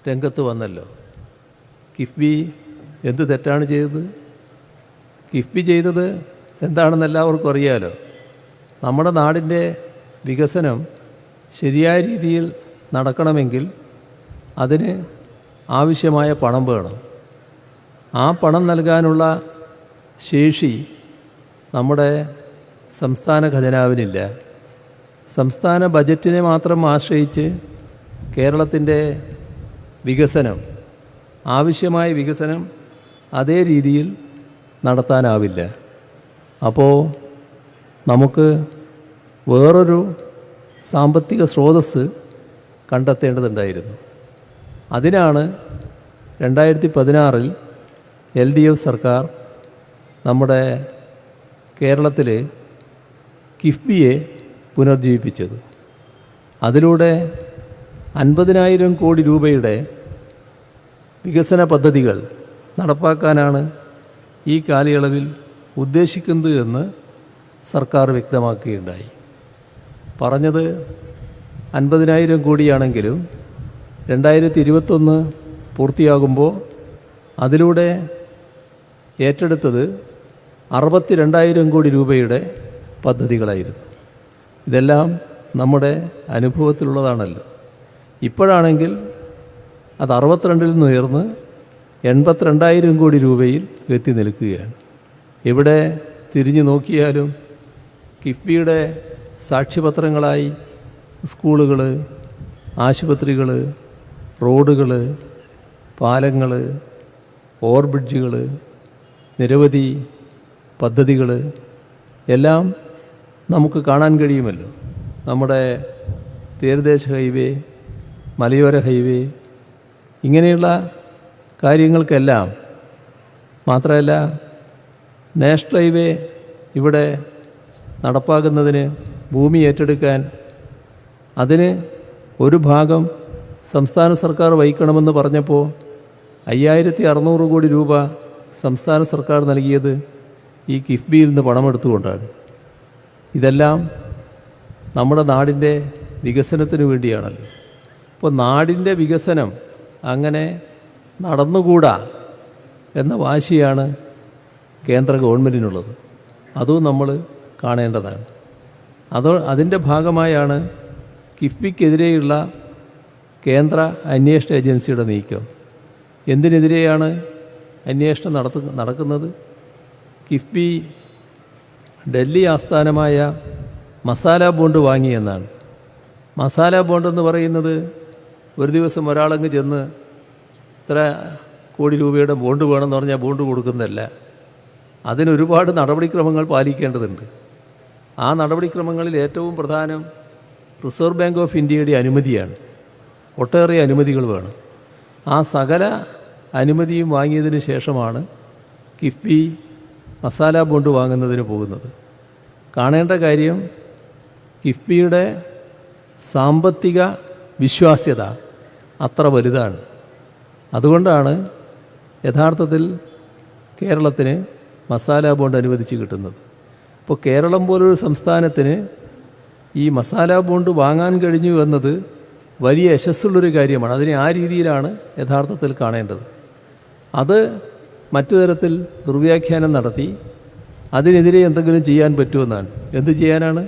രംഗത്ത് വന്നല്ലോ. കിഫ്ബി എന്ത് തെറ്റാണ് ചെയ്തത്? കിഫ്ബി ചെയ്തത് എന്താണെന്ന് എല്ലാവർക്കും അറിയാലോ. നമ്മുടെ നാടിൻ്റെ വികസനം ശരിയായ രീതിയിൽ നടക്കണമെങ്കിൽ അതിന് ആവശ്യമായ പണം വേണം. ആ പണം നൽകാനുള്ള ശേഷി നമ്മുടെ സംസ്ഥാന ഖജനാവിനില്ല. സംസ്ഥാന ബജറ്റിനെ മാത്രം ആശ്രയിച്ച് കേരളത്തിൻ്റെ വികസനം, ആവശ്യമായ വികസനം അതേ രീതിയിൽ നടത്താനാവില്ല. അപ്പോൾ നമുക്ക് വേറൊരു സാമ്പത്തിക സ്രോതസ്സ് കണ്ടെത്തേണ്ടതുണ്ടായിരുന്നു. അതിനാണ് 2016 LDF സർക്കാർ നമ്മുടെ കേരളത്തിൽ കിഫ്ബിയെ പുനർജീവിപ്പിച്ചത്. അതിലൂടെ 50,000 കോടി രൂപയുടെ വികസന പദ്ധതികൾ നടപ്പാക്കാനാണ് ഈ കാലയളവിൽ ഉദ്ദേശിക്കുന്നത് എന്ന് സർക്കാർ വ്യക്തമാക്കുകയുണ്ടായി. പറഞ്ഞത് 50,000 കോടിയാണെങ്കിലും 2021 പൂർത്തിയാകുമ്പോൾ അതിലൂടെ ഏറ്റെടുത്തത് 62,000 കോടി രൂപയുടെ പദ്ധതികളായിരുന്നു. ഇതെല്ലാം നമ്മുടെ അനുഭവത്തിലുള്ളതാണല്ലോ. ഇപ്പോഴാണെങ്കിൽ അത് 62-ൽ നിന്ന് ഉയർന്ന് 82,000 കോടി രൂപയിൽ എത്തി നിൽക്കുകയാണ്. എവിടെ തിരിഞ്ഞു നോക്കിയാലും കിഫ്ബിയുടെ സാക്ഷ്യപത്രങ്ങളായി സ്കൂളുകൾ, ആശുപത്രികൾ, റോഡുകൾ, പാലങ്ങൾ, ഓവർബ്രിഡ്ജുകൾ, നിരവധി പദ്ധതികൾ എല്ലാം നമുക്ക് കാണാൻ കഴിയുമല്ലോ. നമ്മുടെ തീരദേശ ഹൈവേ, മലയോര ഹൈവേ, ഇങ്ങനെയുള്ള കാര്യങ്ങൾക്കെല്ലാം മാത്രമല്ല നാഷണൽ ഹൈവേ ഇവിടെ നടപ്പാക്കുന്നതിന് ഭൂമി ഏറ്റെടുക്കാൻ അതിന് ഒരു ഭാഗം സംസ്ഥാന സർക്കാർ വഹിക്കണമെന്ന് പറഞ്ഞപ്പോൾ 5,600 കോടി രൂപ സംസ്ഥാന സർക്കാർ നൽകിയത് ഈ കിഫ്ബിയിൽ നിന്ന് പണമെടുത്തുകൊണ്ടാണ്. ഇതെല്ലാം നമ്മുടെ നാടിൻ്റെ വികസനത്തിന് വേണ്ടിയാണല്ലോ. അപ്പോൾ നാടിൻ്റെ വികസനം അങ്ങനെ നടന്നുകൂടാ എന്ന വാശിയാണ് കേന്ദ്ര ഗവൺമെൻറ്റിനുള്ളത്. അതും നമ്മൾ കാണേണ്ടതാണ്. അതിൻ്റെ ഭാഗമായാണ് കിഫ്ബിക്കെതിരെയുള്ള കേന്ദ്ര അന്വേഷണ ഏജൻസിയുടെ നീക്കം. എന്തിനെതിരെയാണ് അന്വേഷണം നടക്കുന്നത്? കിഫ്ബി ഡൽഹി ആസ്ഥാനമായ മസാല ബോണ്ട് വാങ്ങിയെന്നാണ്. മസാല ബോണ്ടെന്ന് പറയുന്നത് ഒരു ദിവസം ഒരാളങ്ങ് ചെന്ന് ഇത്ര കോടി രൂപയുടെ ബോണ്ട് വേണമെന്ന് പറഞ്ഞാൽ ബോണ്ട് കൊടുക്കുന്നതല്ല. അതിനൊരുപാട് നടപടിക്രമങ്ങൾ പാലിക്കേണ്ടതുണ്ട്. ആ നടപടിക്രമങ്ങളിൽ ഏറ്റവും പ്രധാനം റിസർവ് ബാങ്ക് ഓഫ് ഇന്ത്യയുടെ അനുമതിയാണ്. ഒട്ടേറെ അനുമതികൾ വേണം. ആ സകല അനുമതിയും വാങ്ങിയതിന് ശേഷമാണ് കിഫ്ബി മസാല ബോണ്ട് വാങ്ങുന്നതിന് പോകുന്നത്. കാണേണ്ട കാര്യം കിഫ്ബിയുടെ സാമ്പത്തിക വിശ്വാസ്യത അത്ര വലുതാണ്. അതുകൊണ്ടാണ് യഥാർത്ഥത്തിൽ കേരളത്തിന് മസാല ബോണ്ട് അനുവദിച്ച് കിട്ടുന്നത്. ഇപ്പോൾ കേരളം പോലൊരു സംസ്ഥാനത്തിന് ഈ മസാല ബോണ്ട് വാങ്ങാൻ കഴിഞ്ഞു എന്നത് വലിയ യശസ്സുള്ളൊരു കാര്യമാണ്. അതിനെ ആ രീതിയിലാണ് യഥാർത്ഥത്തിൽ കാണേണ്ടത്. അത് മറ്റു തരത്തിൽ ദുർവ്യാഖ്യാനം നടത്തി അതിനെതിരെ എന്തെങ്കിലും ചെയ്യാൻ പറ്റുമെന്നാണ്. എന്ത് ചെയ്യാനാണ്?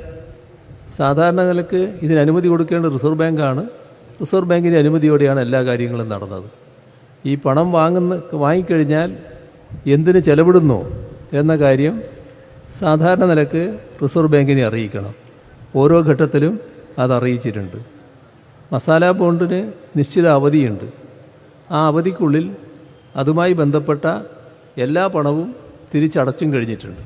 സാധാരണ നിലക്ക് ഇതിന് അനുമതി കൊടുക്കേണ്ടത് റിസർവ് ബാങ്കാണ്. റിസർവ് ബാങ്കിൻ്റെ അനുമതിയോടെയാണ് എല്ലാ കാര്യങ്ങളും നടന്നത്. ഈ പണം വാങ്ങിക്കഴിഞ്ഞാൽ എന്തിന് ചെലവിടുന്നു എന്ന കാര്യം സാധാരണ നിലക്ക് റിസർവ് ബാങ്കിനെ അറിയിക്കണം. ഓരോ ഘട്ടത്തിലും അത് അറിയിച്ചിട്ടുണ്ട്. മസാല ബോണ്ടിന് നിശ്ചിത അവധിയുണ്ട്. ആ അവധിക്കുള്ളിൽ അതുമായി ബന്ധപ്പെട്ട എല്ലാ പണവും തിരിച്ചടച്ചും കഴിഞ്ഞിട്ടുണ്ട്.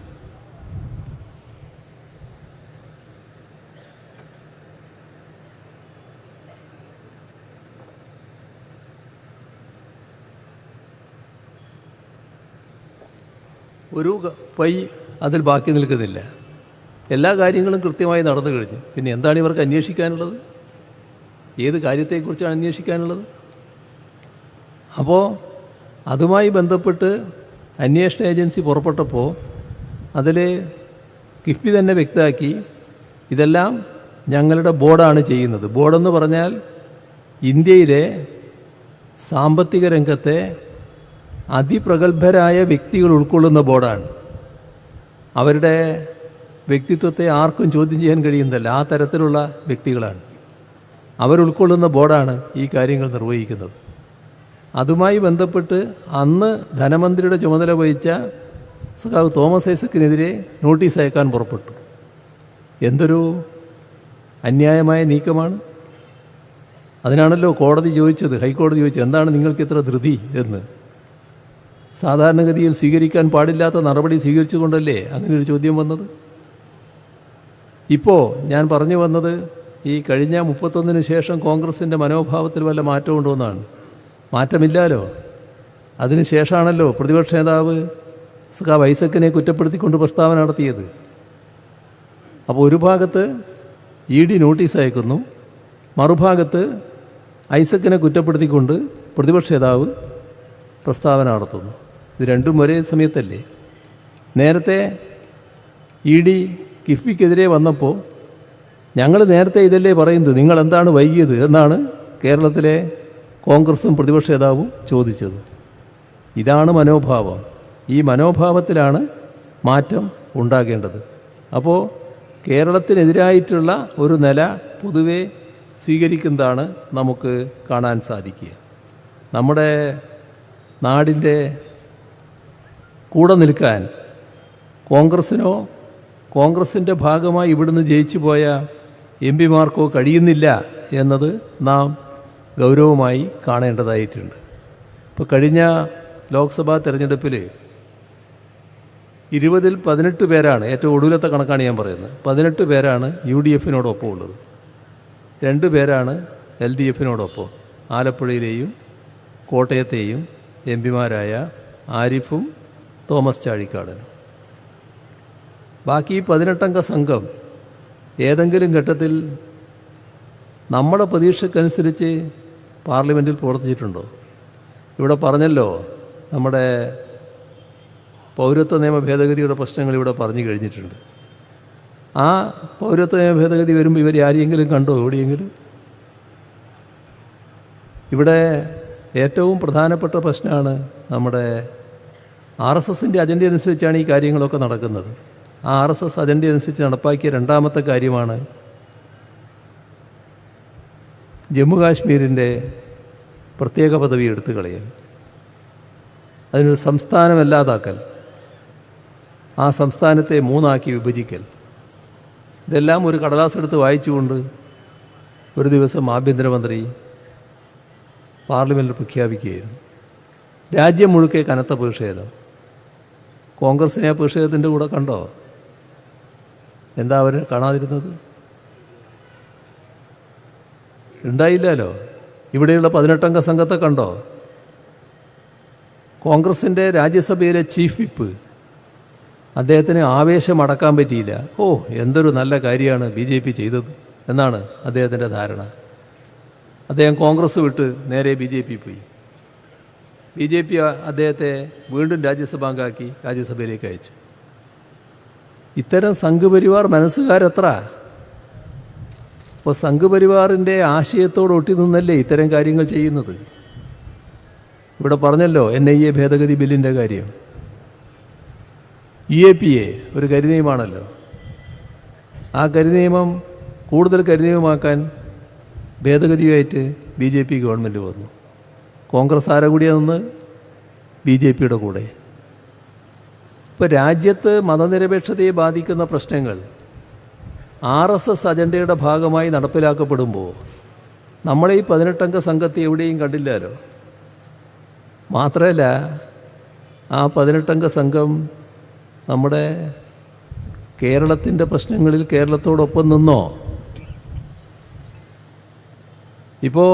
ഒരു പൈ അതിൽ ബാക്കി നിൽക്കുന്നില്ല. എല്ലാ കാര്യങ്ങളും കൃത്യമായി നടന്നു കഴിഞ്ഞു. പിന്നെ എന്താണ് ഇവർക്ക് അന്വേഷിക്കാനുള്ളത്? ഏത് കാര്യത്തെക്കുറിച്ചാണ് അന്വേഷിക്കാനുള്ളത്? അപ്പോൾ അതുമായി ബന്ധപ്പെട്ട് അന്വേഷണ ഏജൻസി പുറപ്പെട്ടപ്പോൾ അതിൽ കിഫ്ബി തന്നെ വ്യക്തമാക്കി, ഇതെല്ലാം ഞങ്ങളുടെ ബോർഡാണ് ചെയ്യുന്നത്. ബോർഡെന്ന് പറഞ്ഞാൽ ഇന്ത്യയിലെ സാമ്പത്തിക രംഗത്തെ അതിപ്രഗത്ഭരായ വ്യക്തികൾ ഉൾക്കൊള്ളുന്ന ബോർഡാണ്. അവരുടെ വ്യക്തിത്വത്തെ ആർക്കും ചോദ്യം ചെയ്യാൻ കഴിയുന്നതല്ല. ആ തരത്തിലുള്ള വ്യക്തികളാണ്. അവരുൾക്കൊള്ളുന്ന ബോർഡാണ് ഈ കാര്യങ്ങൾ നിർവഹിക്കുന്നത്. അതുമായി ബന്ധപ്പെട്ട് അന്ന് ധനമന്ത്രിയുടെ ചുമതല വഹിച്ച സഖാവ് തോമസ് ഐസക്കിനെതിരെ നോട്ടീസ് അയക്കാൻ പുറപ്പെട്ടു. എന്തൊരു അന്യായമായ നീക്കമാണ്! അതിനാണല്ലോ കോടതി ചോദിച്ചത്, ഹൈക്കോടതി ചോദിച്ചത്, എന്താണ് നിങ്ങൾക്ക് ഇത്ര ധൃതി എന്ന്. സാധാരണഗതിയിൽ സ്വീകരിക്കാൻ പാടില്ലാത്ത നടപടി സ്വീകരിച്ചുകൊണ്ടല്ലേ അങ്ങനെ ഒരു ചോദ്യം വന്നത്. ഇപ്പോൾ ഞാൻ പറഞ്ഞു വന്നത്, ഈ കഴിഞ്ഞ 31-ന് ശേഷം കോൺഗ്രസിൻ്റെ മനോഭാവത്തിൽ വല്ല മാറ്റം ഉണ്ടോ എന്നാണ്. മാറ്റമില്ലല്ലോ. അതിന് ശേഷമാണല്ലോ പ്രതിപക്ഷ നേതാവ് സഖാവ് ഐസക്കിനെ കുറ്റപ്പെടുത്തിക്കൊണ്ട് പ്രസ്താവന നടത്തിയത്. അപ്പോൾ ഒരു ഭാഗത്ത് ED നോട്ടീസ് അയക്കുന്നു, മറുഭാഗത്ത് ഐസക്കിനെ കുറ്റപ്പെടുത്തിക്കൊണ്ട് പ്രതിപക്ഷ നേതാവ് പ്രസ്താവന നടത്തുന്നു. ഇത് രണ്ടും ഒരേ സമയത്തല്ലേ? നേരത്തെ ED കിഫ്ബിക്കെതിരെ വന്നപ്പോൾ ഞങ്ങൾ നേരത്തെ ഇതല്ലേ പറയുന്നത്, നിങ്ങൾ എന്താണ് വൈകിയത് എന്നാണ് കേരളത്തിലെ കോൺഗ്രസും പ്രതിപക്ഷ നേതാവും ചോദിച്ചത്. ഇതാണ് മനോഭാവം. ഈ മനോഭാവത്തിലാണ് മാറ്റം ഉണ്ടാകേണ്ടത്. അപ്പോൾ കേരളത്തിനെതിരായിട്ടുള്ള ഒരു നില പൊതുവെ സ്വീകരിക്കുന്നതാണ് നമുക്ക് കാണാൻ സാധിക്കുക. നമ്മുടെ നാടിൻ്റെ കൂടെ നിൽക്കാൻ കോൺഗ്രസ്സിനോ കോൺഗ്രസിൻ്റെ ഭാഗമായി ഇവിടുന്ന് ജയിച്ചു പോയ MPമാർക്കോ കഴിയുന്നില്ല എന്നത് നാം ഗൗരവമായി കാണേണ്ടതായിട്ടുണ്ട്. ഇപ്പോൾ കഴിഞ്ഞ ലോക്സഭാ തെരഞ്ഞെടുപ്പിൽ 20-ൽ 18 പേരാണ്, ഏറ്റവും ഒടുവിലത്തെ കണക്കാണ് ഞാൻ പറയുന്നത്, 18 പേരാണ് UDFനോടൊപ്പം ഉള്ളത്, 2 പേരാണ് LDFനോടൊപ്പം. ആലപ്പുഴയിലെയും കോട്ടയത്തെയും MPമാരായ ആരിഫും തോമസ് ചാഴിക്കാടനും. ബാക്കി 18-അംഗ സംഘം ഏതെങ്കിലും ഘട്ടത്തിൽ നമ്മുടെ പ്രതീക്ഷക്കനുസരിച്ച് പാർലമെൻറ്റിൽ പ്രവർത്തിച്ചിട്ടുണ്ടോ? ഇവിടെ പറഞ്ഞല്ലോ, നമ്മുടെ പൗരത്വ നിയമ ഭേദഗതിയുടെ പ്രശ്നങ്ങൾ ഇവിടെ പറഞ്ഞു കഴിഞ്ഞിട്ടുണ്ട്. ആ പൗരത്വ നിയമ ഭേദഗതി വരുമ്പോൾ ഇവർ ആരെയെങ്കിലും കണ്ടോ എവിടെയെങ്കിലും? ഇവിടെ ഏറ്റവും പ്രധാനപ്പെട്ട പ്രശ്നമാണ് നമ്മുടെ RSSൻ്റെ അജണ്ട അനുസരിച്ചാണ് ഈ കാര്യങ്ങളൊക്കെ നടക്കുന്നത്. ആ RSS അജണ്ട അനുസരിച്ച് നടപ്പാക്കിയ രണ്ടാമത്തെ കാര്യമാണ് ജമ്മു കാശ്മീരിൻ്റെ പ്രത്യേക പദവി എടുത്തു കളയൽ, അതിനൊരു സംസ്ഥാനമല്ലാതാക്കൽ, ആ സംസ്ഥാനത്തെ 3 വിഭജിക്കൽ. ഇതെല്ലാം ഒരു കടലാസെടുത്ത് വായിച്ചുകൊണ്ട് ഒരു ദിവസം ആഭ്യന്തരമന്ത്രി പാർലമെൻറ്റിൽ പ്രഖ്യാപിക്കുകയായിരുന്നു. രാജ്യം മുഴുക്കെ കനത്ത പ്രതിഷേധം. കോൺഗ്രസിനെ ആ പ്രതിഷേധത്തിൻ്റെ കൂടെ കണ്ടോ? എന്താ അവർ കാണാതിരുന്നത്? ഉണ്ടായില്ലല്ലോ. ഇവിടെയുള്ള 18-അംഗ സംഘത്തെ കണ്ടോ? കോൺഗ്രസിൻ്റെ രാജ്യസഭയിലെ ചീഫ് വിപ്പ്, അദ്ദേഹത്തിന് ആവേശം അടക്കാൻ പറ്റിയില്ല. ഓ, എന്തൊരു നല്ല കാര്യമാണ് BJP ചെയ്തത് എന്നാണ് അദ്ദേഹത്തിൻ്റെ ധാരണ. അദ്ദേഹം കോൺഗ്രസ് വിട്ട് നേരെ BJP പോയി. BJP അദ്ദേഹത്തെ വീണ്ടും രാജ്യസഭാംഗമാക്കി രാജ്യസഭയിലേക്ക് അയച്ചു. ഇത്തരം സംഘപരിവാർ മനസ്സുകാരെത്ര? അപ്പോൾ സംഘപരിവാറിൻ്റെ ആശയത്തോട് ഒട്ടി നിന്നല്ലേ ഇത്തരം കാര്യങ്ങൾ ചെയ്യുന്നത്. ഇവിടെ പറഞ്ഞല്ലോ NIA ഭേദഗതി ബില്ലിൻ്റെ കാര്യം. UAPA ഒരു കരിനിയമമാണല്ലോ. ആ കരിനിയമം കൂടുതൽ കരിനിയമമാക്കാൻ ഭേദഗതിയായിട്ട് BJP ഗവൺമെൻറ് വന്നു. കോൺഗ്രസ് ആരെ കൂടിയാണ് നിന്ന് BJPയുടെ കൂടെ. ഇപ്പോൾ രാജ്യത്ത് മതനിരപേക്ഷതയെ ബാധിക്കുന്ന പ്രശ്നങ്ങൾ RSS അജണ്ടയുടെ ഭാഗമായി നടപ്പിലാക്കപ്പെടുമ്പോൾ നമ്മളെ ഈ 18 അംഗ സംഘത്തെ എവിടെയും കണ്ടില്ലല്ലോ. മാത്രമല്ല ആ 18 അംഗ സംഘം നമ്മുടെ കേരളത്തിൻ്റെ പ്രശ്നങ്ങളിൽ കേരളത്തോടൊപ്പം നിന്നോ? ഇപ്പോൾ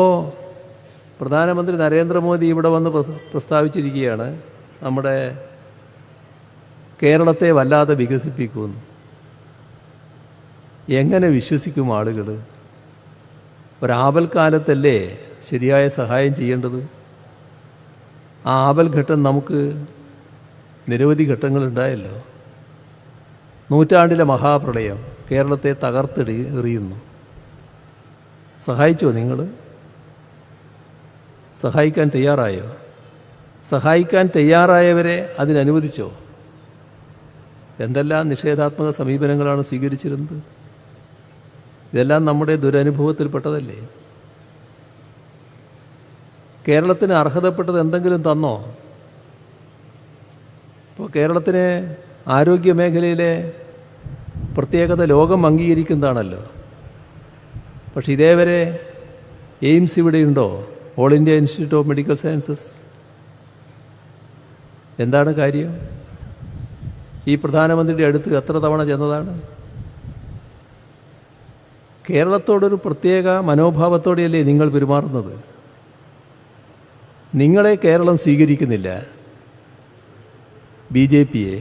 പ്രധാനമന്ത്രി നരേന്ദ്രമോദി ഇവിടെ വന്ന് പ്രസ്താവിച്ചിരിക്കുകയാണ്, നമ്മുടെ കേരളത്തെ വല്ലാതെ വികസിപ്പിക്കുമെന്ന്. എങ്ങനെ വിശ്വസിക്കും ആളുകൾ? ഒരാപൽക്കാലത്തല്ലേ ശരിയായ സഹായം ചെയ്യേണ്ടത്? ആ ആപൽഘട്ടം നമുക്ക് നിരവധി ഘട്ടങ്ങളുണ്ടായല്ലോ. നൂറ്റാണ്ടിലെ മഹാപ്രളയം കേരളത്തെ എറിയുന്നു. സഹായിച്ചോ നിങ്ങൾ? സഹായിക്കാൻ തയ്യാറായോ? സഹായിക്കാൻ തയ്യാറായവരെ അതിനനുവദിച്ചോ? എന്തെല്ലാം നിഷേധാത്മക സമീപനങ്ങളാണ് സ്വീകരിച്ചിരുന്നത്? ഇതെല്ലാം നമ്മുടെ ദുരനുഭവത്തിൽപ്പെട്ടതല്ലേ? കേരളത്തിന് അർഹതപ്പെട്ടത് എന്തെങ്കിലും തന്നോ? ഇപ്പോൾ കേരളത്തിന് ആരോഗ്യ മേഖലയിലെ പ്രത്യേകത ലോകം അംഗീകരിക്കുന്നതാണല്ലോ. പക്ഷെ ഇതേവരെ എയിംസ് ഇവിടെയുണ്ടോ? All India institute of medical sciences. എന്താണ് കാര്യം? ഈ പ്രധാനമന്ത്രിയുടെ അടുത്ത് എത്ര തവണ ചെന്നതാണ്? കേരളത്തോടൊരു പ്രത്യേക മനോഭാവത്തോടെയല്ലേ നിങ്ങൾ പെരുമാറുന്നത്? നിങ്ങളെ കേരളം സ്വീകരിക്കുന്നില്ല, BJPയെ.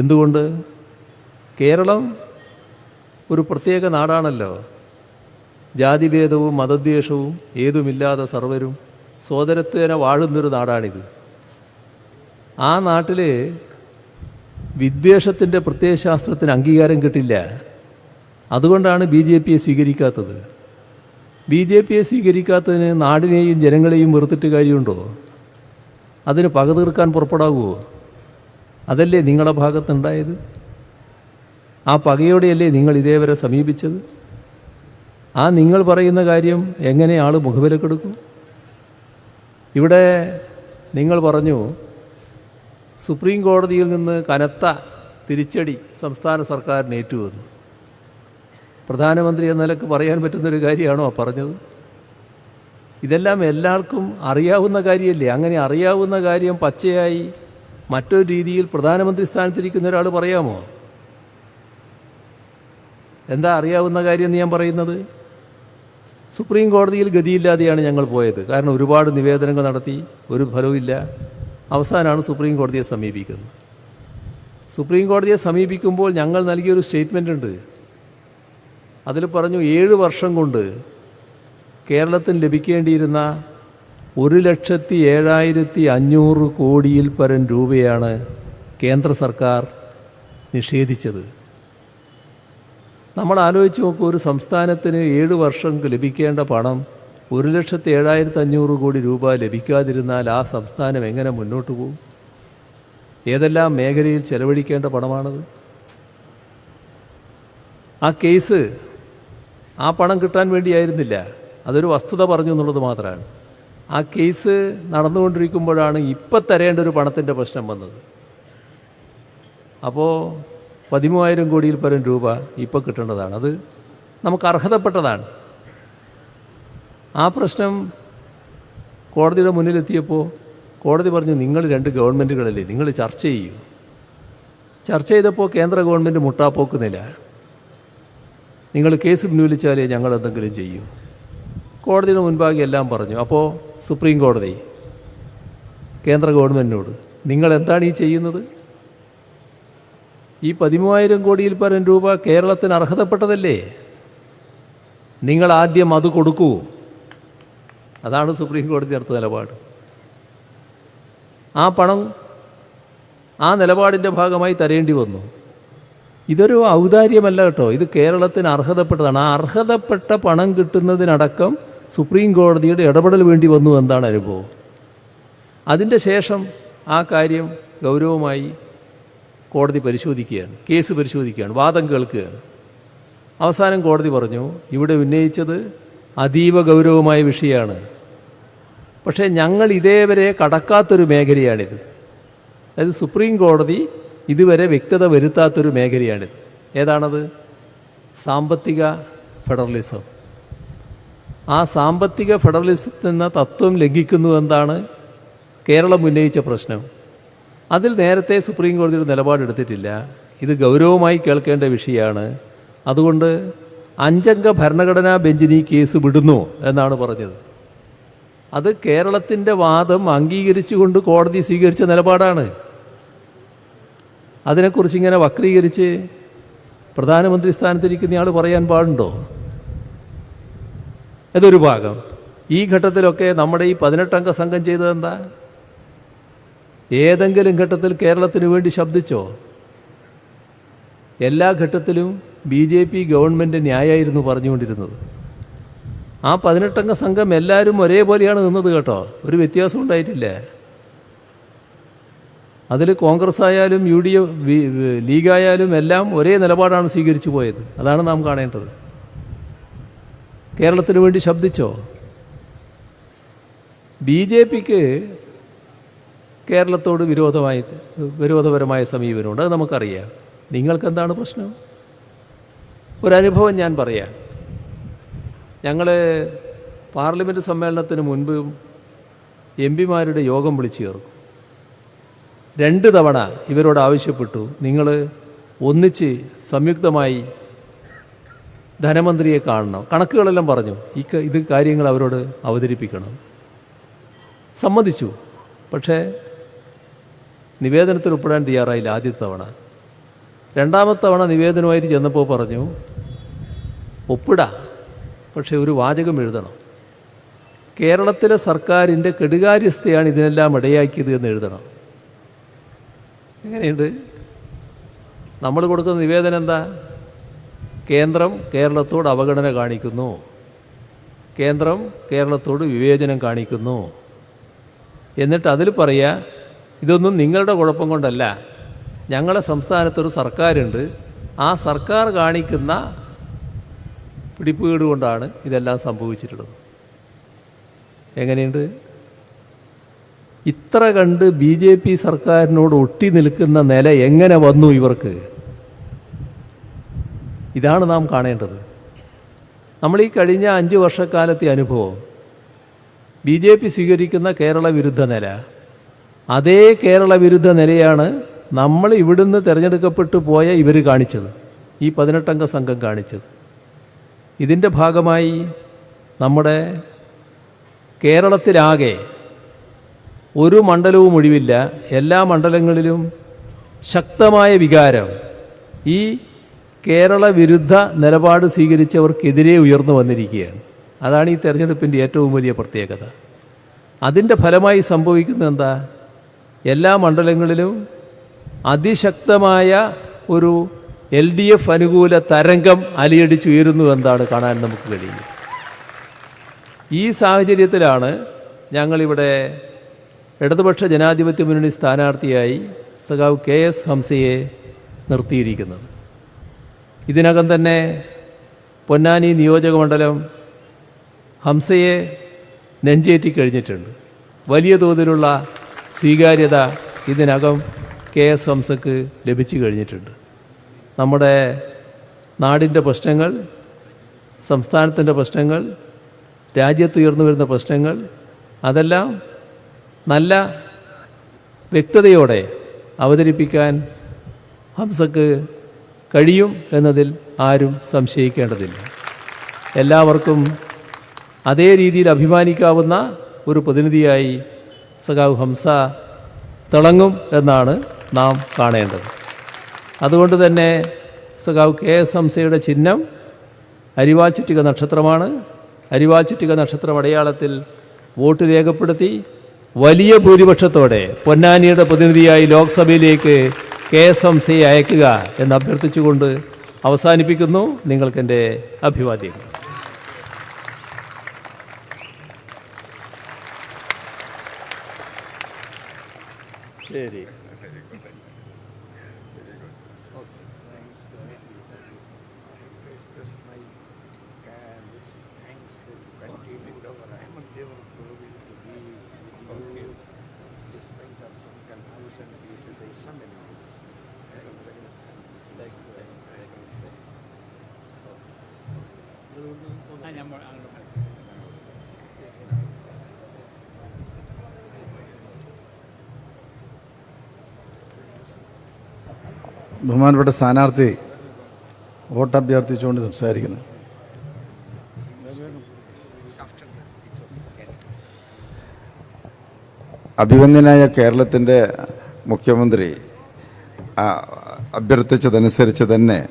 എന്തുകൊണ്ട്? കേരളം ഒരു പ്രത്യേക നാടാണല്ലോ. ജാതിഭേദവും മതദ്വേഷവും ഏതുമില്ലാതെ സർവരും സോദരത്വേന വാഴുന്നൊരു നാടാണിത്. ആ നാട്ടിൽ വിദ്വേഷത്തിൻ്റെ പ്രത്യയശാസ്ത്രത്തിന് അംഗീകാരം കിട്ടില്ല. അതുകൊണ്ടാണ് BJPയെ സ്വീകരിക്കാത്തത്. BJPയെ സ്വീകരിക്കാത്തതിന് നാടിനെയും ജനങ്ങളെയും വെറുത്തിട്ട് കാര്യമുണ്ടോ? അതിന് പക തീർക്കാൻ പുറപ്പെടാവുമോ? അതല്ലേ നിങ്ങളുടെ ഭാഗത്തുണ്ടായത്? ആ പകയോടെയല്ലേ നിങ്ങൾ ഇതേവരെ സമീപിച്ചത്? ആ നിങ്ങൾ പറയുന്ന കാര്യം എങ്ങനെ ആൾ മുഖവിലക്കെടുക്കും? ഇവിടെ നിങ്ങൾ പറഞ്ഞു സുപ്രീം കോടതിയിൽ നിന്ന് കനത്ത തിരിച്ചടി സംസ്ഥാന സർക്കാരിന് ഏറ്റുവന്നു. പ്രധാനമന്ത്രി എന്ന നിലക്ക് പറയാൻ പറ്റുന്നൊരു കാര്യമാണോ പറഞ്ഞത്? ഇതെല്ലാം എല്ലാവർക്കും അറിയാവുന്ന കാര്യമല്ലേ? അങ്ങനെ അറിയാവുന്ന കാര്യം പച്ചയായി മറ്റൊരു രീതിയിൽ പ്രധാനമന്ത്രി സ്ഥാനത്തിരിക്കുന്ന ഒരാൾ പറയാമോ? എന്താ അറിയാവുന്ന കാര്യം എന്ന് ഞാൻ പറയുന്നത്? സുപ്രീം കോടതിയിൽ ഗതിയില്ലാതെയാണ് ഞങ്ങൾ പോയത്. കാരണം ഒരുപാട് നിവേദനങ്ങൾ നടത്തി, ഒരു ഫലവുമില്ല. അവസാനമാണ് സുപ്രീം കോടതിയെ സമീപിക്കുന്നത്. സുപ്രീം കോടതിയെ സമീപിക്കുമ്പോൾ ഞങ്ങൾ നൽകിയൊരു സ്റ്റേറ്റ്മെൻ്റ് ഉണ്ട്. അതിൽ പറഞ്ഞു 7 വർഷം കൊണ്ട് കേരളത്തിന് ലഭിക്കേണ്ടിയിരുന്ന 1,07,500 കോടിയിൽ പരം രൂപയാണ് കേന്ദ്ര സർക്കാർ നിഷേധിച്ചത്. നമ്മൾ ആലോചിച്ച് നോക്കൂ, ഒരു സംസ്ഥാനത്തിന് 7 വർഷം ലഭിക്കേണ്ട പണം 1,07,500 കോടി രൂപ ലഭിക്കാതിരുന്നാൽ ആ സംസ്ഥാനം എങ്ങനെ മുന്നോട്ട് പോകും? ഏതെല്ലാം മേഖലയിൽ ചെലവഴിക്കേണ്ട പണമാണത്? ആ കേസ് ആ പണം കിട്ടാൻ വേണ്ടിയായിരുന്നില്ല, അതൊരു വസ്തുത പറഞ്ഞു എന്നുള്ളത് മാത്രമാണ്. ആ കേസ് നടന്നുകൊണ്ടിരിക്കുമ്പോഴാണ് ഇപ്പം തരേണ്ട ഒരു പണത്തിൻ്റെ പ്രശ്നം വന്നത്. അപ്പോൾ 13,000 കോടിയിൽ പരം രൂപ ഇപ്പോൾ കിട്ടേണ്ടതാണ്. അത് നമുക്ക് അർഹതപ്പെട്ടതാണ്. ആ പ്രശ്നം കോടതിയുടെ മുന്നിലെത്തിയപ്പോൾ കോടതി പറഞ്ഞു, നിങ്ങൾ 2 ഗവൺമെൻറ്റുകളല്ലേ, നിങ്ങൾ ചർച്ച ചെയ്യൂ. ചർച്ച ചെയ്തപ്പോൾ കേന്ദ്ര ഗവൺമെൻറ് മുട്ടാപ്പോക്കുന്നില്ല. നിങ്ങൾ കേസ് പിൻവലിച്ചാലേ ഞങ്ങൾ എന്തെങ്കിലും ചെയ്യും. കോടതിയുടെ മുൻപാകെ എല്ലാം പറഞ്ഞു. അപ്പോൾ സുപ്രീം കോടതി കേന്ദ്ര ഗവൺമെൻറ്റിനോട്, നിങ്ങൾ എന്താണ് ഈ ചെയ്യുന്നത്? ഈ 13,000 കോടിയിൽ പരം രൂപ കേരളത്തിന് അർഹതപ്പെട്ടതല്ലേ? നിങ്ങൾ ആദ്യം അത് കൊടുക്കൂ. അതാണ് സുപ്രീം കോടതി എടുത്ത നിലപാട്. ആ പണം ആ നിലപാടിൻ്റെ ഭാഗമായി തരേണ്ടി വന്നു. ഇതൊരു ഔദാര്യമല്ല കേട്ടോ, ഇത് കേരളത്തിന് അർഹതപ്പെട്ടതാണ്. ആ അർഹതപ്പെട്ട പണം കിട്ടുന്നതിനടക്കം സുപ്രീം കോടതിയുടെ ഇടപെടൽ വേണ്ടി വന്നു എന്നാണ് അനുഭവം. അതിൻ്റെ ശേഷം ആ കാര്യം ഗൗരവമായി കോടതി പരിശോധിക്കുകയാണ്, കേസ് പരിശോധിക്കുകയാണ്, വാദം കേൾക്കുകയാണ്. അവസാനം കോടതി പറഞ്ഞു, ഇവിടെ ഉന്നയിച്ചത് അതീവ ഗൗരവമായ വിഷയമാണ്, പക്ഷേ ഞങ്ങൾ ഇതേവരെ കടക്കാത്തൊരു മേഖലയാണിത്. അതായത് സുപ്രീം കോടതി ഇതുവരെ വ്യക്തത വരുത്താത്തൊരു മേഖലയാണിത്. ഏതാണത്? സാമ്പത്തിക ഫെഡറലിസം. ആ സാമ്പത്തിക ഫെഡറലിസത്തിൽ എന്ന തത്വം ലംഘിക്കുന്നു എന്നാണ് കേരളം ഉന്നയിച്ച പ്രശ്നം. അതിൽ നേരത്തെ സുപ്രീം കോടതി ഒരു നിലപാടെടുത്തിട്ടില്ല. ഇത് ഗൗരവമായി കേൾക്കേണ്ട വിഷയമാണ്. അതുകൊണ്ട് 5 അംഗ ഭരണഘടനാ ബെഞ്ചിന് ഈ കേസ് വിടുന്നു എന്നാണ് പറഞ്ഞത്. അത് കേരളത്തിൻ്റെ വാദം അംഗീകരിച്ചുകൊണ്ട് കോടതി സ്വീകരിച്ച നിലപാടാണ്. അതിനെക്കുറിച്ച് ഇങ്ങനെ വക്രീകരിച്ച് പ്രധാനമന്ത്രി സ്ഥാനത്തിരിക്കുന്നയാൾ പറയാൻ പാടുണ്ടോ? ഇതൊരു ഭാഗം. ഈ ഘട്ടത്തിലൊക്കെ നമ്മുടെ ഈ 18 അംഗ സംഘം ചെയ്തതെന്താ? ഏതെങ്കിലും ഘട്ടത്തിൽ കേരളത്തിന് വേണ്ടി ശബ്ദിച്ചോ? എല്ലാ ഘട്ടത്തിലും BJP ഗവൺമെൻറ് ന്യായമായിരുന്നു പറഞ്ഞുകൊണ്ടിരുന്നത്. ആ 18 അംഗ സംഘം എല്ലാവരും ഒരേപോലെയാണ് നിന്നത് കേട്ടോ, ഒരു വ്യത്യാസം ഉണ്ടായിട്ടില്ല. അതിൽ കോൺഗ്രസ് ആയാലും ലീഗായാലും എല്ലാം ഒരേ നിലപാടാണ് സ്വീകരിച്ചു പോയത്. അതാണ് നാം കാണേണ്ടത്. കേരളത്തിന് വേണ്ടി ശബ്ദിച്ചോ? BJPക്ക് കേരളത്തോട് വിരോധപരമായ സമീപനമുണ്ട്, അത് നമുക്കറിയാം. നിങ്ങൾക്കെന്താണ് പ്രശ്നം? ഒരനുഭവം ഞാൻ പറയാം. ഞങ്ങൾ പാർലമെൻറ്റ് സമ്മേളനത്തിന് മുൻപ് MP-മാരുടെ യോഗം വിളിച്ചു ചേർക്കും. 2 തവണ ഇവരോട് ആവശ്യപ്പെട്ടു, നിങ്ങൾ ഒന്നിച്ച് സംയുക്തമായി ധനമന്ത്രിയെ കാണണം. കണക്കുകളെല്ലാം പറഞ്ഞു, ഇത് കാര്യങ്ങൾ അവരോട് അവതരിപ്പിക്കണം. സമ്മതിച്ചു. പക്ഷേ നിവേദനത്തിൽ ഒപ്പിടാൻ തയ്യാറായില്ല ആദ്യത്തെ തവണ. 2ാമത്തെ തവണ നിവേദനമായിട്ട് ചെന്നപ്പോൾ പറഞ്ഞു, ഒപ്പിടാം, പക്ഷേ ഒരു വാചകം എഴുതണം. കേരളത്തിലെ സർക്കാരിൻ്റെ കെടുകാര്യസ്ഥയാണ് ഇതിനെല്ലാം ഇടയാക്കിയത് എന്ന് എഴുതണം. എങ്ങനെയുണ്ട്? നമ്മൾ കൊടുക്കുന്ന നിവേദനം എന്താ? കേന്ദ്രം കേരളത്തോട് അവഗണന കാണിക്കുന്നു, കേന്ദ്രം കേരളത്തോട് വിവേചനം കാണിക്കുന്നു. എന്നിട്ട് അതിൽ പറയുക, ഇതൊന്നും നിങ്ങളുടെ കുഴപ്പം കൊണ്ടല്ല, ഞങ്ങളുടെ സംസ്ഥാനത്തൊരു സർക്കാരുണ്ട്, ആ സർക്കാർ കാണിക്കുന്ന പിടിപ്പുകേട് കൊണ്ടാണ് ഇതെല്ലാം സംഭവിച്ചിട്ടുള്ളത്. എങ്ങനെയുണ്ട്? ഇത്ര കണ്ട് BJP സർക്കാരിനോട് ഒട്ടി നിൽക്കുന്ന നില എങ്ങനെ വന്നു ഇവർക്ക്? ഇതാണ് നാം കാണേണ്ടത്. നമ്മൾ ഈ കഴിഞ്ഞ 5 വർഷക്കാലത്തെ അനുഭവം, BJP സ്വീകരിക്കുന്ന കേരള വിരുദ്ധ നില, അതേ കേരള വിരുദ്ധ നിലയാണ് നമ്മൾ ഇവിടുന്ന് തിരഞ്ഞെടുക്കപ്പെട്ടു പോയ ഇവർ കാണിച്ചത്, ഈ 18 അംഗ സംഘം കാണിച്ചത്. ഇതിൻ്റെ ഭാഗമായി നമ്മുടെ കേരളത്തിലാകെ ഒരു മണ്ഡലവും ഒഴിവില്ല. എല്ലാ മണ്ഡലങ്ങളിലും ശക്തമായ വികാരം ഈ കേരള വിരുദ്ധ നിലപാട് സ്വീകരിച്ചവർക്കെതിരെ ഉയർന്നു വന്നിരിക്കുകയാണ്. അതാണ് ഈ തെരഞ്ഞെടുപ്പിൻ്റെ ഏറ്റവും വലിയ പ്രത്യേകത. അതിൻ്റെ ഫലമായി സംഭവിക്കുന്നത് എന്താ? എല്ലാ മണ്ഡലങ്ങളിലും അതിശക്തമായ ഒരു LDF അനുകൂല തരംഗം അലയടിച്ചുയരുന്നു എന്നാണ് കാണാൻ നമുക്ക് കഴിയുന്നത്. ഈ സാഹചര്യത്തിലാണ് ഞങ്ങളിവിടെ ഇടതുപക്ഷ ജനാധിപത്യ മുന്നണി സ്ഥാനാർത്ഥിയായി സഖാവ് KS ഹംസയെ നിർത്തിയിരിക്കുന്നത്. ഇതിനകം തന്നെ പൊന്നാനി നിയോജകമണ്ഡലം ഹംസയെ നെഞ്ചേറ്റി കഴിഞ്ഞിട്ടുണ്ട്. വലിയ തോതിലുള്ള സ്വീകാര്യത ഇതിനകം KS ഹംസക്ക് ലഭിച്ചു കഴിഞ്ഞിട്ടുണ്ട്. നമ്മുടെ നാടിൻ്റെ പ്രശ്നങ്ങൾ, സംസ്ഥാനത്തിൻ്റെ പ്രശ്നങ്ങൾ, രാജ്യത്തുയർന്നു വരുന്ന പ്രശ്നങ്ങൾ, അതെല്ലാം നല്ല വ്യക്തതയോടെ അവതരിപ്പിക്കാൻ ഹംസക്ക് കഴിയും എന്നതിൽ ആരും സംശയിക്കേണ്ടതില്ല. എല്ലാവർക്കും അതേ രീതിയിൽ അഭിമാനിക്കാവുന്ന ഒരു പ്രതിനിധിയായി സഖാവ് ഹംസ തിളങ്ങും എന്നാണ് നാം കാണേണ്ടത്. അതുകൊണ്ട് തന്നെ സഖാവ് KS ഹംസയുടെ ചിഹ്നം അരിവാൾ ചുറ്റിക നക്ഷത്രമാണ്. അരിവാൾ ചുറ്റിക നക്ഷത്രം അടയാളത്തിൽ വോട്ട് രേഖപ്പെടുത്തി വലിയ ഭൂരിപക്ഷത്തോടെ പൊന്നാനിയുടെ പ്രതിനിധിയായി ലോക്സഭയിലേക്ക് KS ഹംസയെ അയക്കുക എന്ന് അഭ്യർത്ഥിച്ചുകൊണ്ട് അവസാനിപ്പിക്കുന്നു. നിങ്ങൾക്കെൻ്റെ അഭിവാദ്യങ്ങൾ. ശരി. Thanks to continue our Rahman Devan to be ബഹുമാനപ്പെട്ട സ്ഥാനാർത്ഥി വോട്ട് അഭ്യർത്ഥിച്ചുകൊണ്ട് സംസാരിക്കുന്നു. അഭിവന്ദ്യനായ കേരളത്തിൻ്റെ മുഖ്യമന്ത്രി അഭ്യർത്ഥിച്ചതനുസരിച്ച് തന്നെ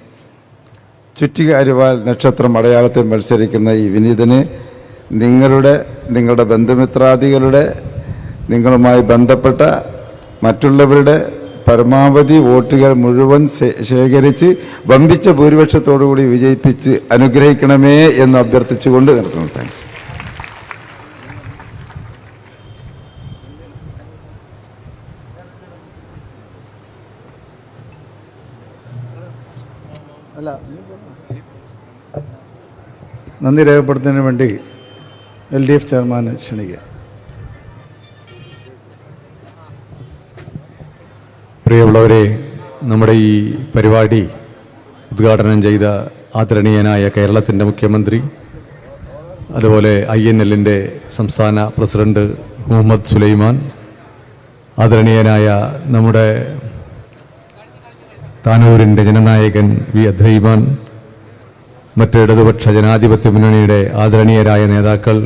ചുറ്റിക അരിവാൾ നക്ഷത്രം അടയാളത്തിൽ മത്സരിക്കുന്ന ഈ വിനീതന് നിങ്ങളുടെ ബന്ധുമിത്രാദികളുടെ നിങ്ങളുമായി ബന്ധപ്പെട്ട മറ്റുള്ളവരുടെ പരമാവധി വോട്ടുകൾ മുഴുവൻ ശേഖരിച്ച് വമ്പിച്ച ഭൂരിപക്ഷത്തോടുകൂടി വിജയിപ്പിച്ച് അനുഗ്രഹിക്കണമേ എന്ന് അഭ്യർത്ഥിച്ചുകൊണ്ട് നിർത്തുന്നു. താങ്ക്സ്. നന്ദി രേഖപ്പെടുത്തുന്നതിന് വേണ്ടി LDF ചെയർമാനെ ക്ഷണിക്കുക. പ്രിയമുള്ളവരെ, നമ്മുടെ ഈ പരിപാടി ഉദ്ഘാടനം ചെയ്ത ആദരണീയനായ കേരളത്തിൻ്റെ മുഖ്യമന്ത്രി, അതുപോലെ INL-ൻ്റെ സംസ്ഥാന പ്രസിഡന്റ് മുഹമ്മദ് സുലൈമാൻ, ആദരണീയനായ നമ്മുടെ താനൂരിൻ്റെ ജനനായകൻ V. അദ്രൈമാൻ, മറ്റ് ഇടതുപക്ഷ ജനാധിപത്യ മുന്നണിയുടെ ആദരണീയരായ നേതാക്കൾ,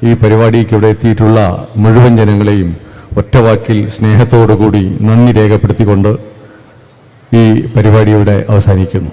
ഈ പരിപാടിക്ക് ഇവിടെ എത്തിയിട്ടുള്ള മുഴുവൻ ജനങ്ങളെയും ഒറ്റവാക്കിൽ സ്നേഹത്തോടുകൂടി നന്ദി രേഖപ്പെടുത്തിക്കൊണ്ട് ഈ പരിപാടിയുടെ അവസാനിക്കുന്നു.